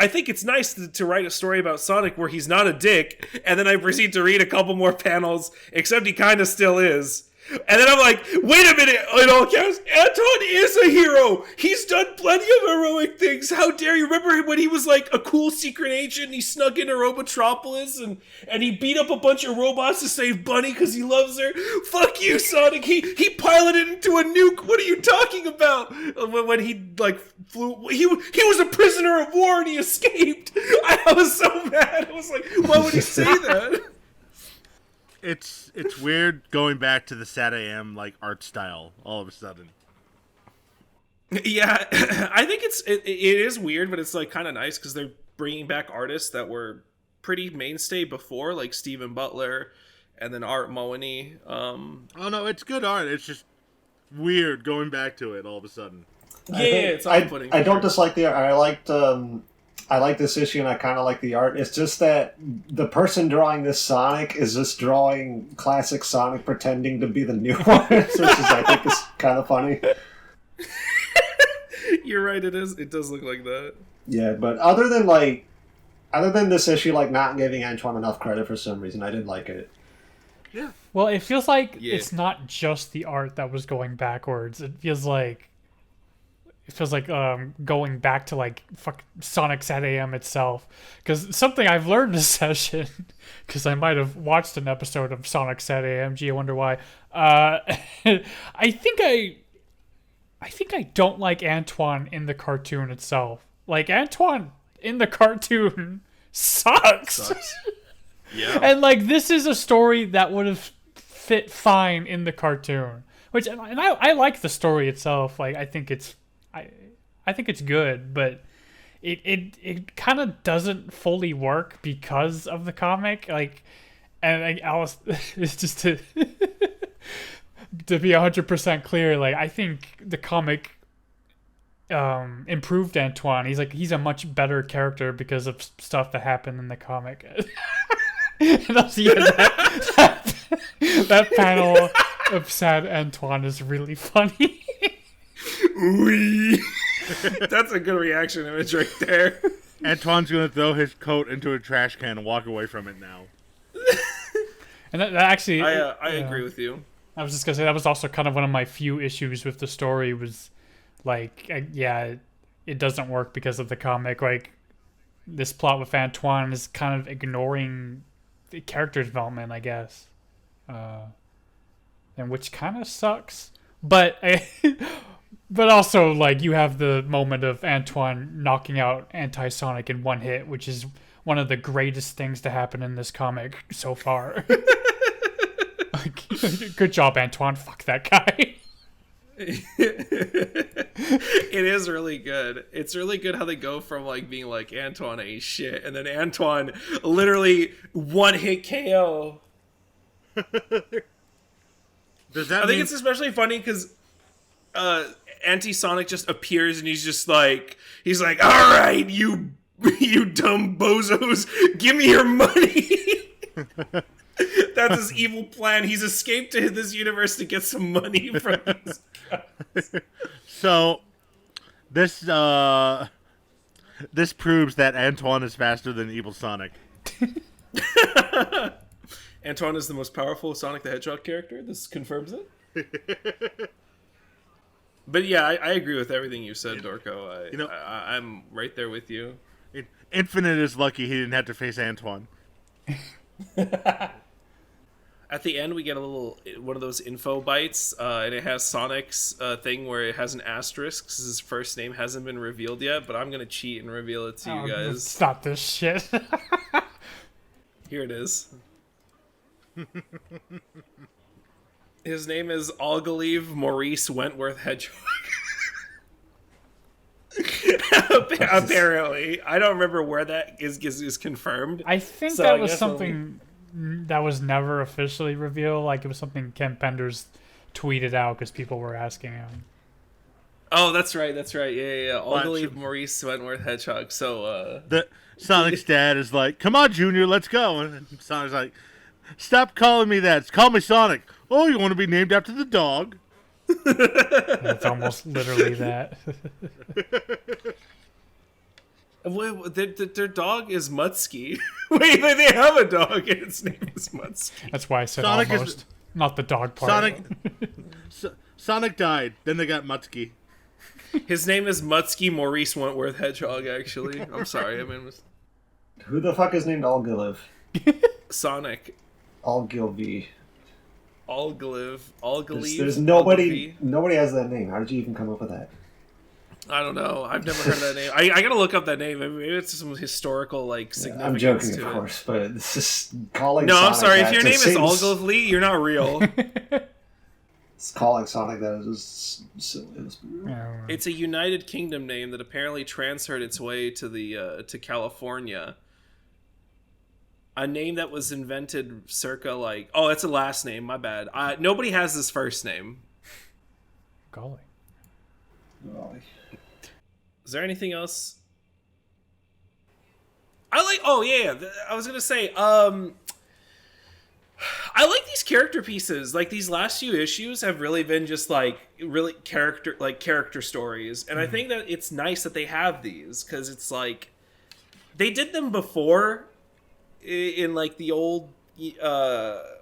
think it's nice to write a story about Sonic where he's not a dick, and then I proceed to read a couple more panels, except he kind of still is. And then I'm like, wait a minute, in all caps, Antoine is a hero. He's done plenty of heroic things. How dare you? Remember when he was like a cool secret agent and he snuck into Robotropolis and he beat up a bunch of robots to save Bunny because he loves her? Fuck you, Sonic. He piloted into a nuke. What are you talking about? When he like flew, he was a prisoner of war and he escaped. I was so mad. I was like, why would he say that? It's weird going back to the SatAM like art style all of a sudden. Yeah, I think it is weird, but it's like kind of nice because they're bringing back artists that were pretty mainstay before, like Stephen Butler and then Art Mawini. Oh no, it's good art. It's just weird going back to it all of a sudden. Yeah, it's off-putting. I don't dislike the art. I like this issue and I kind of like the art. It's just that the person drawing this Sonic is just drawing classic Sonic pretending to be the new one, which is, I think, is kind of funny. You're right, it is. It does look like that. Yeah, but other than this issue, like, not giving Antoine enough credit for some reason, I didn't like it. Yeah. Well, it feels like it's not just the art that was going backwards. It feels like going back to like Sonic SatAM itself, because something I've learned this session, because I might have watched an episode of Sonic SatAM. Gee, I wonder why. I think I think I don't like Antoine in the cartoon itself. Like, Antoine in the cartoon sucks. Yeah. And, like, this is a story that would have fit fine in the cartoon. Which, and I like the story itself. Like, I think it's good, but it kind of doesn't fully work because of the comic. Like, and like Alice, it's just to be 100% clear. Like, I think the comic improved Antoine. He's a much better character because of stuff that happened in the comic. And also, yeah, that panel of sad Antoine is really funny. Wee. That's a good reaction image right there. Antoine's gonna throw his coat into a trash can and walk away from it now. And that actually, I agree with you. I was just gonna say that was also kind of one of my few issues with the story. Was like, it doesn't work because of the comic. Like, this plot with Antoine is kind of ignoring the character development, I guess, and which kind of sucks. But also, like, you have the moment of Antoine knocking out Anti-Sonic in one hit, which is one of the greatest things to happen in this comic so far. Like, good job, Antoine. Fuck that guy. It is really good. It's really good how they go from, like, being like, Antoine ain't shit, and then Antoine literally one hit KO. Does that I think it's especially funny because Anti-Sonic just appears and he's like, all right, you dumb bozos, give me your money. That's his evil plan. He's escaped to this universe to get some money from these guys. So, this proves that Antoine is faster than evil Sonic. Antoine is the most powerful Sonic the Hedgehog character. This confirms it. But yeah, I agree with everything you said, Dorko. I'm right there with you. Infinite is lucky he didn't have to face Antoine. At the end, we get one of those info bites, and it has Sonic's thing where it has an asterisk because his first name hasn't been revealed yet, but I'm going to cheat and reveal it to you guys. Stop this shit. Here it is. His name is Algalive Maurice Wentworth Hedgehog. Apparently. I don't remember where that is confirmed. I think that was something that was never officially revealed. Like, it was something Ken Penders tweeted out because people were asking him. Oh, that's right. Yeah. Algalive Maurice Wentworth Hedgehog. So, the Sonic's dad is like, come on, Junior, let's go. And Sonic's like, stop calling me that. Call me Sonic. Oh, you want to be named after the dog? It's almost literally that. Wait, their dog is Mutsky. Wait, they have a dog and its name is Mutsky. That's why I said Sonic almost. Not the dog part. Sonic died. Then they got Mutsky. His name is Mutsky Maurice Wentworth Hedgehog, actually. I'm sorry. Who the fuck is named Algalive? Sonic. Algilvy. Algalive. There's nobody has that name. How did you even come up with that? I don't know. I've never heard that name. I gotta look up that name. Maybe it's some historical, like, significance. I'm joking, to of it. course, but this is calling. No, Sonic I'm sorry. that, If your name is seems... Algalive, you're not real. It's calling Sonic that is just silly. It's a United Kingdom name that apparently transferred its way to the to California. A name that was invented circa, like... Oh, it's a last name. My bad. Nobody has this first name. Golly. Is there anything else? I was gonna say, I like these character pieces. Like, these last few issues have really been just, like, really character stories. And I think that it's nice that they have these, because it's like, they did them before in like the old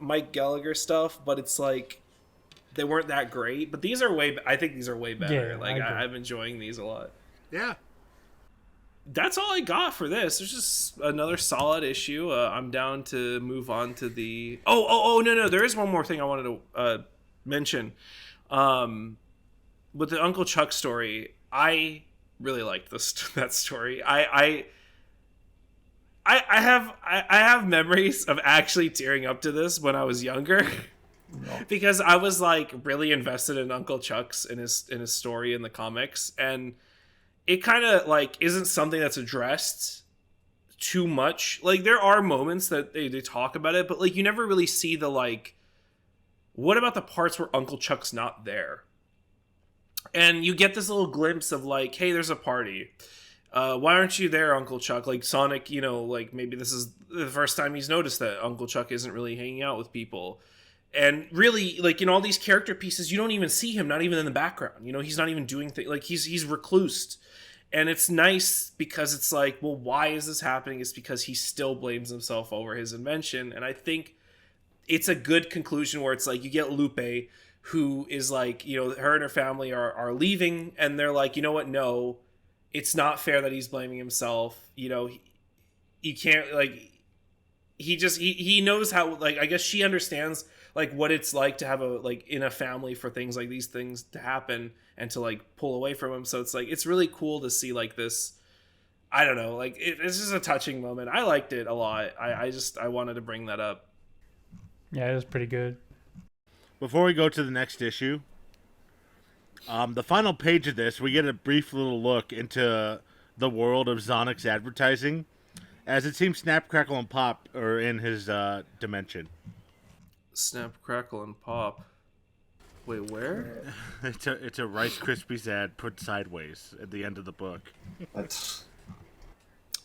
Mike Gallagher stuff, but it's like, they weren't that great. But these are I think these are way better. I'm enjoying these a lot. Yeah. That's all I got for this. There's just another solid issue. I'm down to move on to the... No. There is one more thing I wanted to mention. with the Uncle Chuck story, I really liked that story. I have memories of actually tearing up to this when I was younger. No. Because I was like really invested in Uncle Chuck's in his story in the comics, and it kind of like isn't something that's addressed too much. Like there are moments that they talk about it, but like you never really see the like, what about the parts where Uncle Chuck's not there? And you get this little glimpse of like, hey, there's a party. Why aren't you there, Uncle Chuck? Like Sonic, you know, like maybe this is the first time he's noticed that Uncle Chuck isn't really hanging out with people. And really, like in all these character pieces, you don't even see him, not even in the background. You know, he's not even doing things. Like he's reclused. And it's nice because it's like, well, why is this happening? It's because he still blames himself over his invention. And I think it's a good conclusion where it's like you get Lupe, who is like, you know, her and her family are leaving. And they're like, you know what? No, it's not fair that he's blaming himself. You know, you can't like, he knows how, like, I guess she understands like what it's like to have a like in a family for things like these things to happen and to like pull away from him. So it's like it's really cool to see like this. I don't know, like it's just a touching moment. I liked it a lot. I wanted to bring that up. Yeah, it was pretty good. Before we go to the next issue, the final page of this, we get a brief little look into the world of Sonic's advertising, as it seems Snap, Crackle, and Pop are in his dimension. Snap, Crackle, and Pop. Wait, where? It's a Rice Krispies ad put sideways at the end of the book.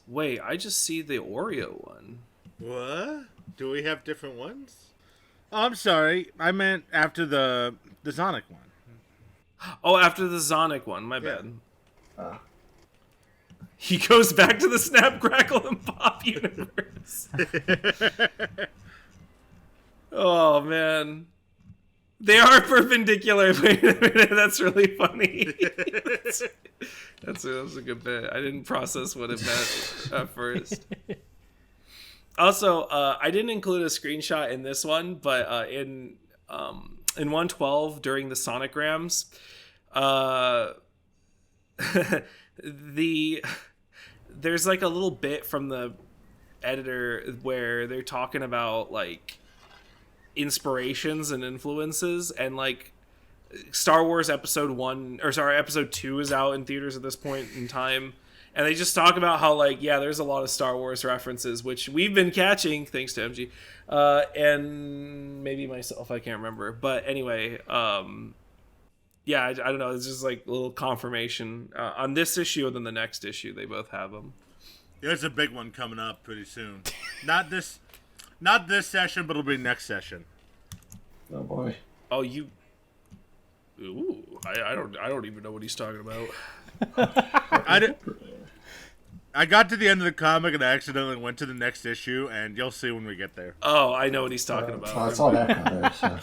Wait, I just see the Oreo one. What? Do we have different ones? Oh, I'm sorry. I meant after the Sonic one. Oh, after the Sonic one. My bad. He goes back to the Snap, Crackle, and Pop universe. Oh, man. They are perpendicular. Wait a minute. That's really funny. That's a good bit. I didn't process what it meant at first. Also, I didn't include a screenshot in this one, but in 112 during the Sonicgrams, there's like a little bit from the editor where they're talking about like inspirations and influences, and like Star Wars episode 2 is out in theaters at this point in time, and they just talk about how like, yeah, there's a lot of Star Wars references which we've been catching thanks to MG and maybe myself, I can't remember, but anyway, yeah, I don't know, it's just like a little confirmation on this issue, and then the next issue they both have them. There's a big one coming up pretty soon. Not this session, but it'll be next session. Oh boy. Oh, you. Ooh, I don't even know what he's talking about. I got to the end of the comic and I accidentally went to the next issue, and you'll see when we get there. Oh, I know what he's talking about. I saw that cover. So.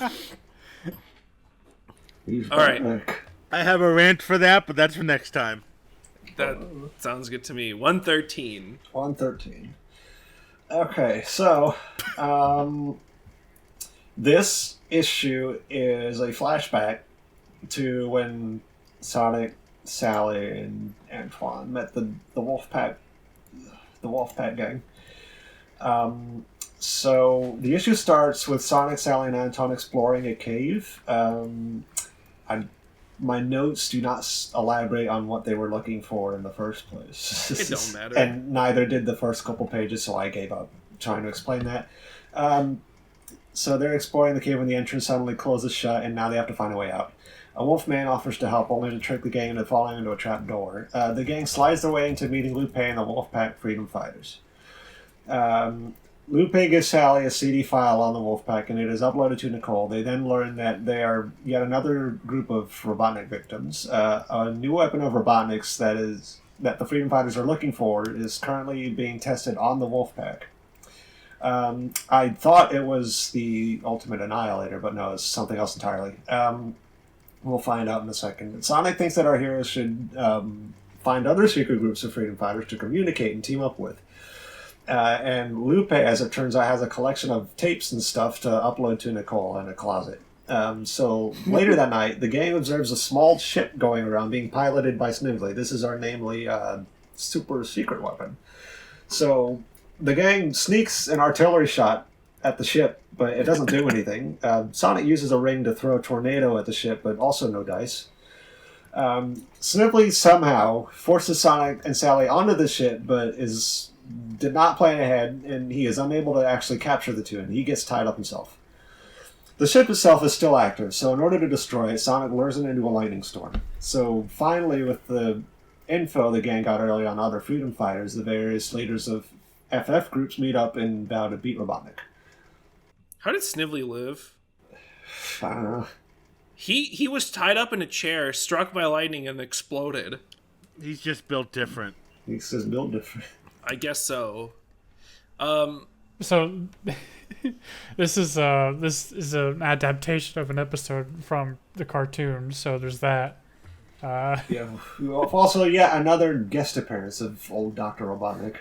All right. I have a rant for that, but that's for next time. That sounds good to me. 113. 113. Okay, so this issue is a flashback to when Sonic, Sally, and Antoine met the Wolfpack gang. So the issue starts with Sonic, Sally, and Antoine exploring a cave. My notes do not elaborate on what they were looking for in the first place. It don't matter. And neither did the first couple pages, so I gave up trying to explain that. So they're exploring the cave when the entrance suddenly closes shut, and now they have to find a way out. A wolfman offers to help, only to trick the gang into falling into a trap door. The gang slides their way into meeting Lupe and the Wolfpack freedom fighters. Lupe gives Sally a CD file on the Wolfpack, and it is uploaded to Nicole. They then learn that they are yet another group of Robotnik victims. A new weapon of Robotniks that the freedom fighters are looking for is currently being tested on the Wolfpack. I thought it was the Ultimate Annihilator, but no, it's something else entirely. We'll find out in a second. Sonic thinks that our heroes should find other secret groups of freedom fighters to communicate and team up with. And Lupe, as it turns out, has a collection of tapes and stuff to upload to Nicole in a closet. So later that night, the gang observes a small ship going around being piloted by Snively. This is our namely super secret weapon. So the gang sneaks an artillery shot at the ship, but it doesn't do anything. Sonic uses a ring to throw a tornado at the ship, but also no dice. Snively somehow forces Sonic and Sally onto the ship, but did not plan ahead, and he is unable to actually capture the two, and he gets tied up himself. The ship itself is still active, so in order to destroy it, Sonic lures it into a lightning storm. So finally, with the info the gang got early on other freedom fighters, the various leaders of FF groups meet up and vow to beat Robotnik. How did Snively live? I don't know. He was tied up in a chair, struck by lightning, and exploded. He's just built different. He's just built different. I guess so. So this is an adaptation of an episode from the cartoon. So there's that. Yeah. Also, yet another guest appearance of old Dr. Robotnik.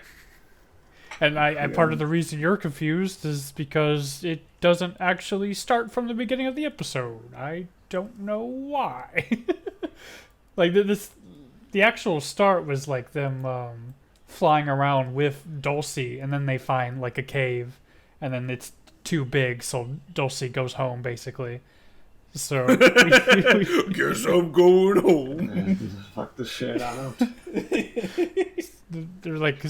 And part of the reason you're confused is because it doesn't actually start from the beginning of the episode. I don't know why. Like the actual start was like them flying around with Dulcie, and then they find like a cave, and then it's too big, so Dulcie goes home basically. So guess I'm going home. Fuck the shit out of they're like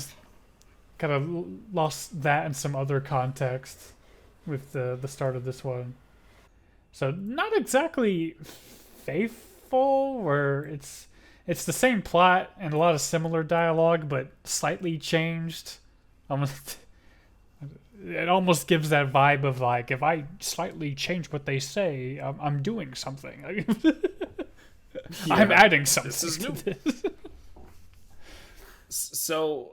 kind of lost that in some other context with the start of this one. So not exactly faithful, where it's the same plot and a lot of similar dialogue, but slightly changed. It almost gives that vibe of like, if I slightly change what they say, I'm doing something. I'm adding something. This is to new. this. So,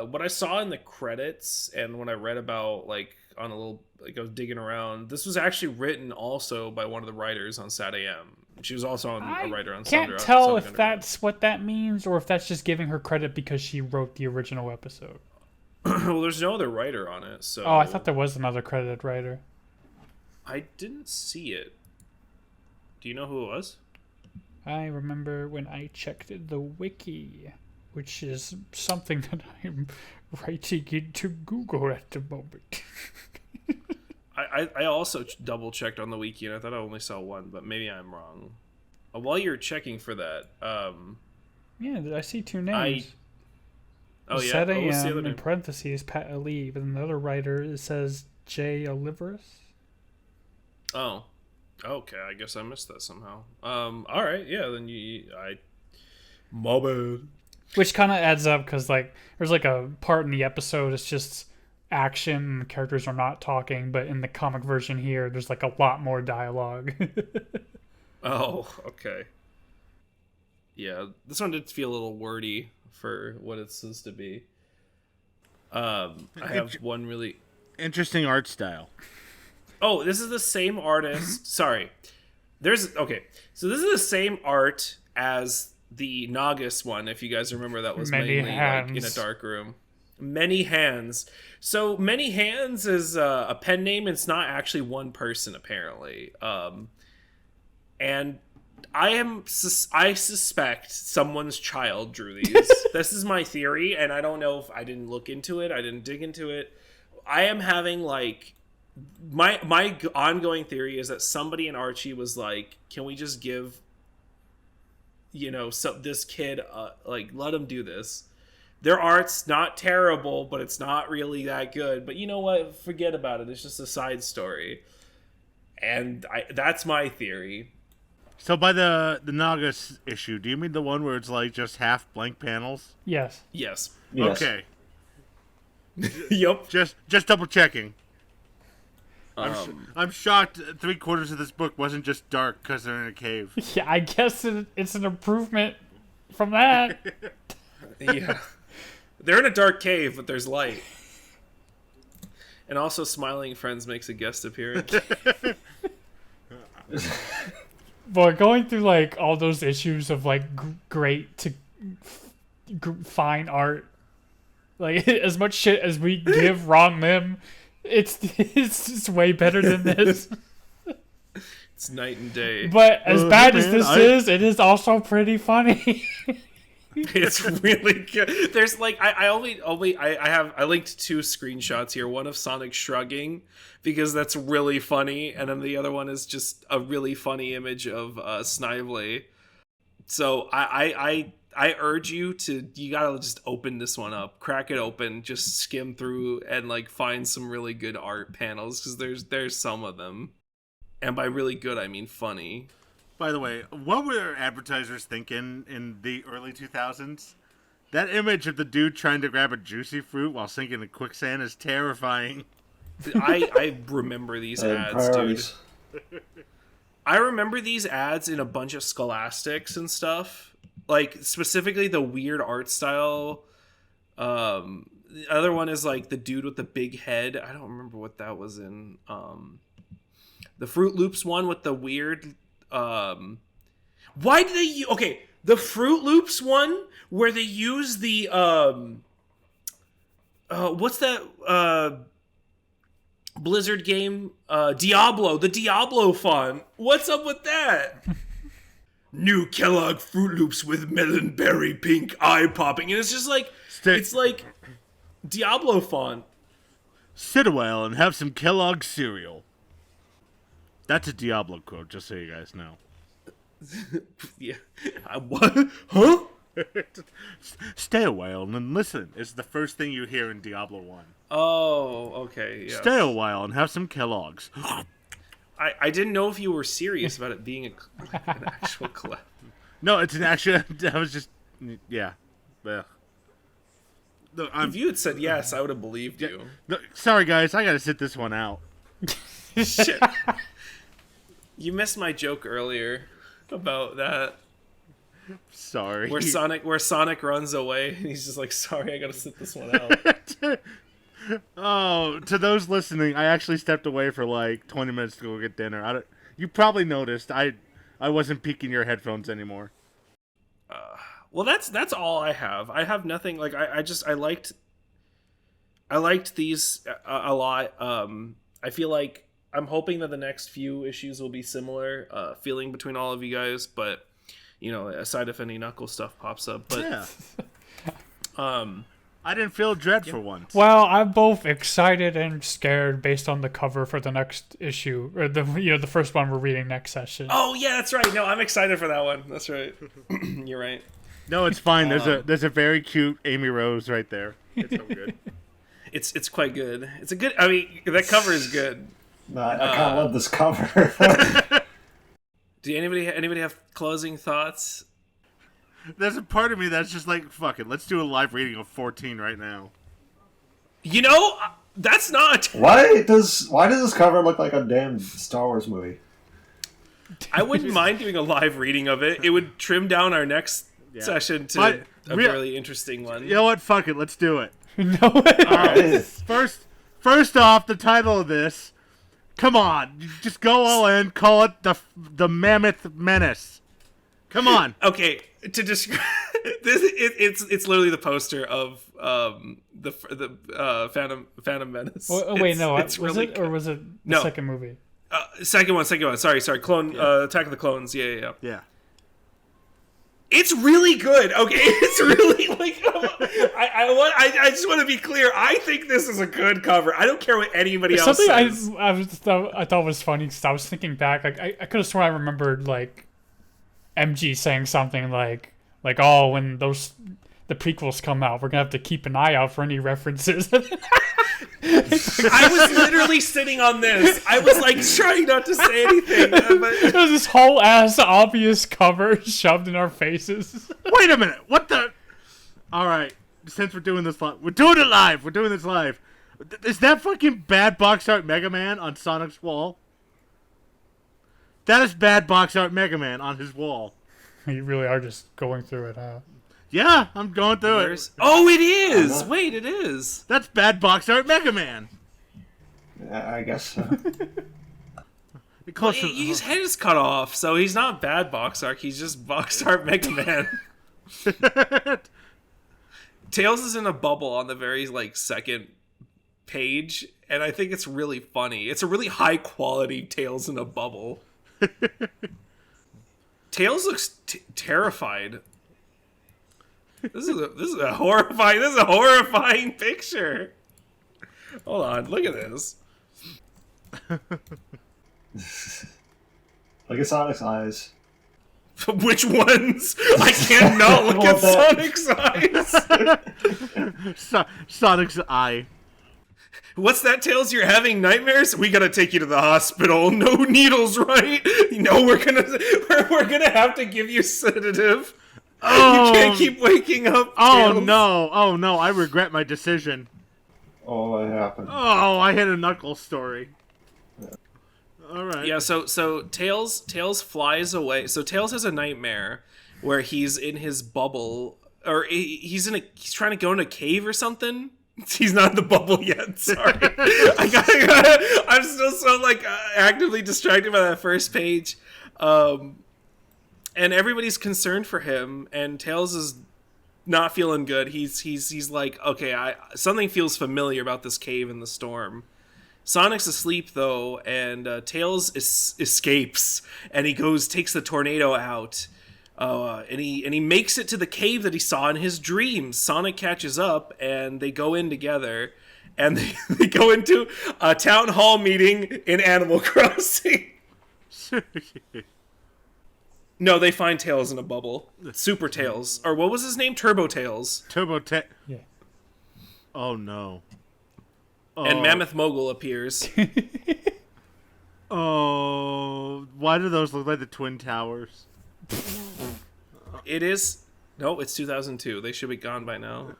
what I saw in the credits and when I read about, like, on a little, like, I was digging around, this was actually written also by one of the writers on SatAM. She was also a writer on I can't tell if that's what that means or if that's just giving her credit because she wrote the original episode. Well, there's no other writer on it, so... Oh, I thought there was another credited writer. I didn't see it. Do you know who it was? I remember when I checked the wiki, which is something that I'm writing into Google at the moment. I also double checked on the wiki and I thought I only saw one, but maybe I'm wrong. While you're checking for that, yeah, I see two names. Oh yeah, Said what's the other in name? parentheses Pat Ali, but another writer it says Jay Oliveris. Oh, okay. I guess I missed that somehow. All right, yeah. Then my bad. Which kind of adds up because like there's like a part in the episode it's just action and the characters are not talking, but in the comic version here there's like a lot more dialogue. Oh, okay. Yeah, this one did feel a little wordy for what it's supposed to be. I have one really interesting art style. Oh, this is the same artist. Sorry. So this is the same art as the Nagus one, if you guys remember. That was mainly like in a dark room. Many Hands. So Many Hands is a pen name. It's not actually one person, apparently. And I suspect someone's child drew these. This is my theory, and I don't know if I didn't look into it. I didn't dig into it. I am having like my ongoing theory is that somebody in Archie was like, "Can we just give, this kid like let him do this? Their art's not terrible, but it's not really that good. But you know what? Forget about it. It's just a side story." And that's my theory. So by the Nagas issue, do you mean the one where it's like just half blank panels? Yes. Okay. Yep. Just double checking. I'm shocked 3/4 of this book wasn't just dark because they're in a cave. Yeah, I guess it's an improvement from that. Yeah. They're in a dark cave, but there's light. And also Smiling Friends makes a guest appearance. But going through like all those issues of like great to fine art, like as much shit as we give Wrong Lim, it's way better than this. It's night and day. But as bad as man, this is, it is also pretty funny. It's really good. There's like I linked 2 screenshots here. One of Sonic shrugging because that's really funny, and then the other one is just a really funny image of Snively. So I urge you gotta just open this one up, crack it open, just skim through and like find some really good art panels because there's some of them, and by really good I mean funny. By the way, what were advertisers thinking in the early 2000s? That image of the dude trying to grab a juicy fruit while sinking in quicksand is terrifying. I remember these ads, priorities. dude. I remember these ads in a bunch of Scholastics and stuff. Like, specifically the weird art style. The other one is, like, the dude with the big head. I don't remember what that was in. The Fruit Loops one with the weird... why did they... Okay, the Fruit Loops one where they use the... what's that... Blizzard game, Diablo, the Diablo font. What's up with that? New Kellogg Fruit Loops with melon berry pink eye popping, and it's just like it's like Diablo font. Sit a while and have some Kellogg cereal. That's a Diablo quote, just so you guys know. Yeah, what? Huh? Stay a while and listen. It's the first thing you hear in Diablo 1. Oh, okay. Yes. Stay a while and have some Kellogg's. I didn't know if you were serious about it being an actual collab. No, it's an actual... I was just... Yeah. Ugh. Look, If you had said yes, I would have believed you. Look, sorry, guys. I gotta sit this one out. Shit. You missed my joke earlier about that. Sorry. Where Sonic runs away and he's just like, sorry, I gotta sit this one out. Oh, to those listening, I actually stepped away for like 20 minutes to go get dinner. You probably noticed I wasn't peeking your headphones anymore. Well, that's all I have. I have nothing. Like I liked these a lot. I feel like I'm hoping that the next few issues will be similar feeling between all of you guys, but you know, aside if any Knuckles stuff pops up. But yeah. I didn't feel dread for once. Well, I'm both excited and scared based on the cover for the next issue, or the first one we're reading next session. Oh yeah, that's right. No, I'm excited for that one. That's right. You're right. No, it's fine. There's a very cute Amy Rose right there. It's so good. It's quite good. It's a good. I mean, that cover is good. No, I kind of love this cover. Do anybody have closing thoughts? There's a part of me that's just like, fuck it, let's do a live reading of 14 right now. You know, that's not... Why does this cover look like a damn Star Wars movie? I wouldn't mind doing a live reading of it. It would trim down our next session to a really interesting one. You know what? Fuck it, let's do it. No way. First off, the title of this, come on, just go all in, call it the Mammoth Menace. Come on. Okay, to describe this, it's literally the poster of the Phantom Menace. Wait, no, it's was really it or was it the second movie? Second one. Sorry, Clone Attack of the Clones. Yeah. It's really good. Okay, it's really like I just want to be clear. I think this is a good cover. I don't care what anybody else says. I thought was funny because I was thinking back. Like I could have sworn I remembered like MG saying something like oh, when the prequels come out, we're gonna have to keep an eye out for any references. I was literally sitting on this. I was like trying not to say anything. But... There's this whole ass obvious cover shoved in our faces. Wait a minute. What the? All right. Since we're doing this live, we're doing this live. Is that fucking bad box art Mega Man on Sonic's wall? That is bad box art Mega Man on his wall. You really are just going through it, huh? Yeah, I'm going through it. Oh, it is! Wait, it is. That's bad box art Mega Man. I guess so. His head is cut off, so he's not bad box art. He's just box art Mega Man. Tails is in a bubble on the very second page, and I think it's really funny. It's a really high quality Tails in a bubble. Tails looks terrified. This is a horrifying picture. Hold on, look at this. Look at Sonic's eyes. Which ones? I cannot look at Sonic's eyes. Sonic's eye. What's that, Tails? You're having nightmares? We gotta take you to the hospital. No needles, right? We're gonna have to give you sedative. Oh, you can't keep waking up. Oh Tails. no! Oh no! I regret my decision. Oh, what happened? Oh, I hit a Knuckles story. All right. Yeah. So Tails flies away. So Tails has a nightmare where he's in his bubble, or he's trying to go in a cave or something. He's not in the bubble yet. Sorry, I'm still so actively distracted by that first page, and everybody's concerned for him. And Tails is not feeling good. He's like, okay, something feels familiar about this cave in the storm. Sonic's asleep though, and Tails escapes, and he takes the tornado out. And he makes it to the cave that he saw in his dreams. Sonic catches up, and they go in together, and they go into a town hall meeting in Animal Crossing. No, they find Tails in a bubble. Super Tails, or what was his name? Turbo Tails. Yeah. Oh no. Oh. And Mammoth Mogul appears. Oh, why do those look like the Twin Towers? It is. No, it's 2002. They should be gone by now.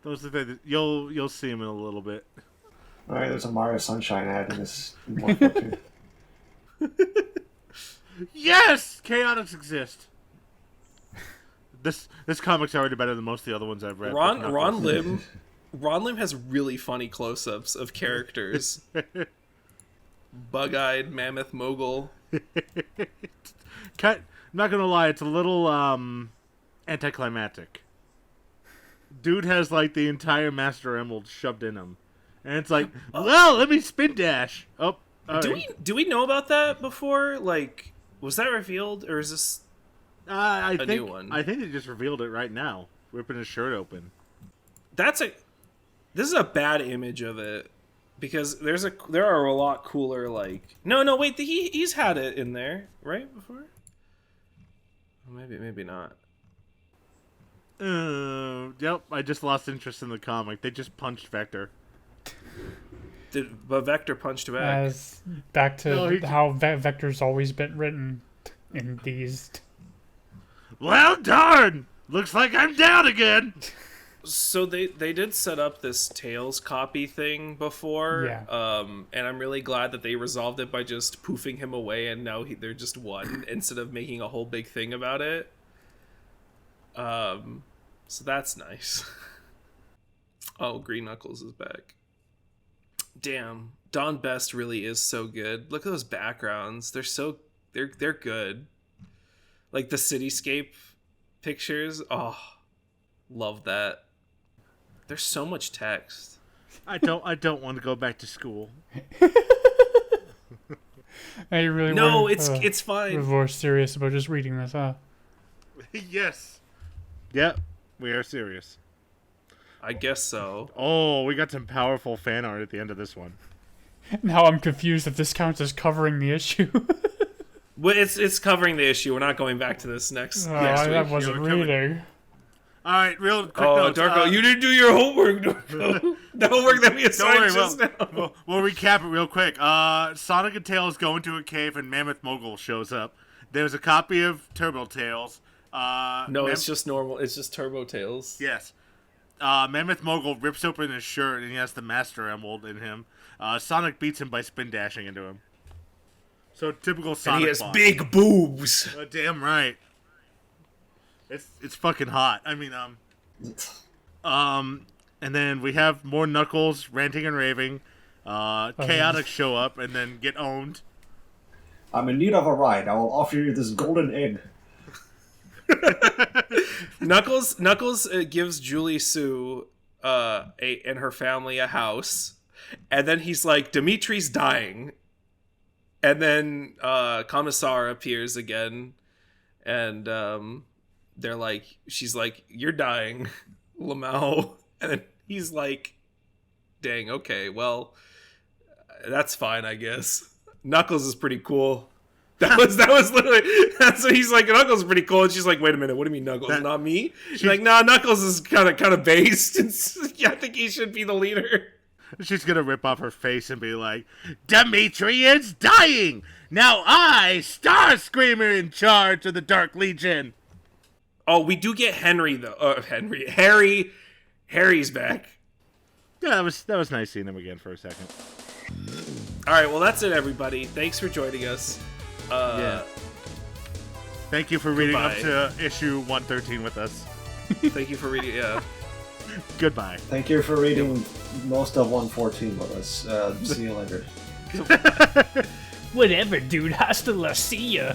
Those look like you'll see them in a little bit. All right, there's a Mario Sunshine ad in this 114. Yes, Chaotix exist. This comic's already better than most of the other ones I've read. Ron Lim has really funny close-ups of characters. Bug-eyed Mammoth Mogul. I'm not gonna lie, it's a little anticlimactic. Dude has like the entire Master Emerald shoved in him, and it's like, well, let me spin dash. Oh, do we know about that before? Like, was that revealed, or is this I think new one? I think they just revealed it right now, ripping his shirt open. This is a bad image of it, because there are a lot cooler, like, no wait, he's had it in there right before. Maybe not. Yep, I just lost interest in the comic. They just punched Vector. But Vector punched back. Back to how Vector's always been written in these. Well, darn! Looks like I'm down again. So they did set up this Tails copy thing before, yeah. And I'm really glad that they resolved it by just poofing him away, and now they're just one instead of making a whole big thing about it. So that's nice. Oh, Green Knuckles is back. Damn, Don Best really is so good. Look at those backgrounds; they're good. Like the cityscape pictures. Oh, love that. There's so much text. I don't want to go back to school. Hey, you really no, it's fine. We're more serious about just reading this, huh? Yes. Yep, we are serious. I guess so. Oh, we got some powerful fan art at the end of this one. Now I'm confused if this counts as covering the issue. Well, it's covering the issue. We're not going back to this next. I wasn't reading. All right, real quick notes. Darko, you didn't do your homework, Darko. The homework that we assigned just now. We'll recap it real quick. Sonic and Tails go into a cave and Mammoth Mogul shows up. There's a copy of Turbo Tails. No, it's just normal. It's just Turbo Tails. Yes. Mammoth Mogul rips open his shirt and he has the Master Emerald in him. Sonic beats him by spin dashing into him. So typical Sonic. And he has plot. big boobs. Damn right. It's fucking hot. I mean, and then we have more Knuckles ranting and raving. Chaotix show up and then get owned. I'm in need of a ride. I will offer you this golden egg. Knuckles gives Julie Sue and her family a house, and then he's like, Dimitri's dying, And then Commissar appears again, and they're like, she's like, "You're dying, Lamau," and then he's like, "Dang, okay, well, that's fine, I guess." Knuckles is pretty cool. That was literally, that's what he's like. Knuckles is pretty cool, and she's like, "Wait a minute, what do you mean Knuckles? Not me?" She's like, "Nah, Knuckles is kind of based. Yeah, I think he should be the leader." She's gonna rip off her face and be like, "Dimitri is dying! Now I, Starscreamer, in charge of the Dark Legion!" Oh, we do get Henry, though. Harry. Harry's back. Yeah, that was nice seeing him again for a second. Alright, well that's it, everybody. Thanks for joining us. Yeah. Thank you for reading up goodbye. to issue 113 with us. Thank you for reading, yeah. Goodbye. Thank you for reading most of 114 with us. See you later. Whatever, dude. Hasta la see ya.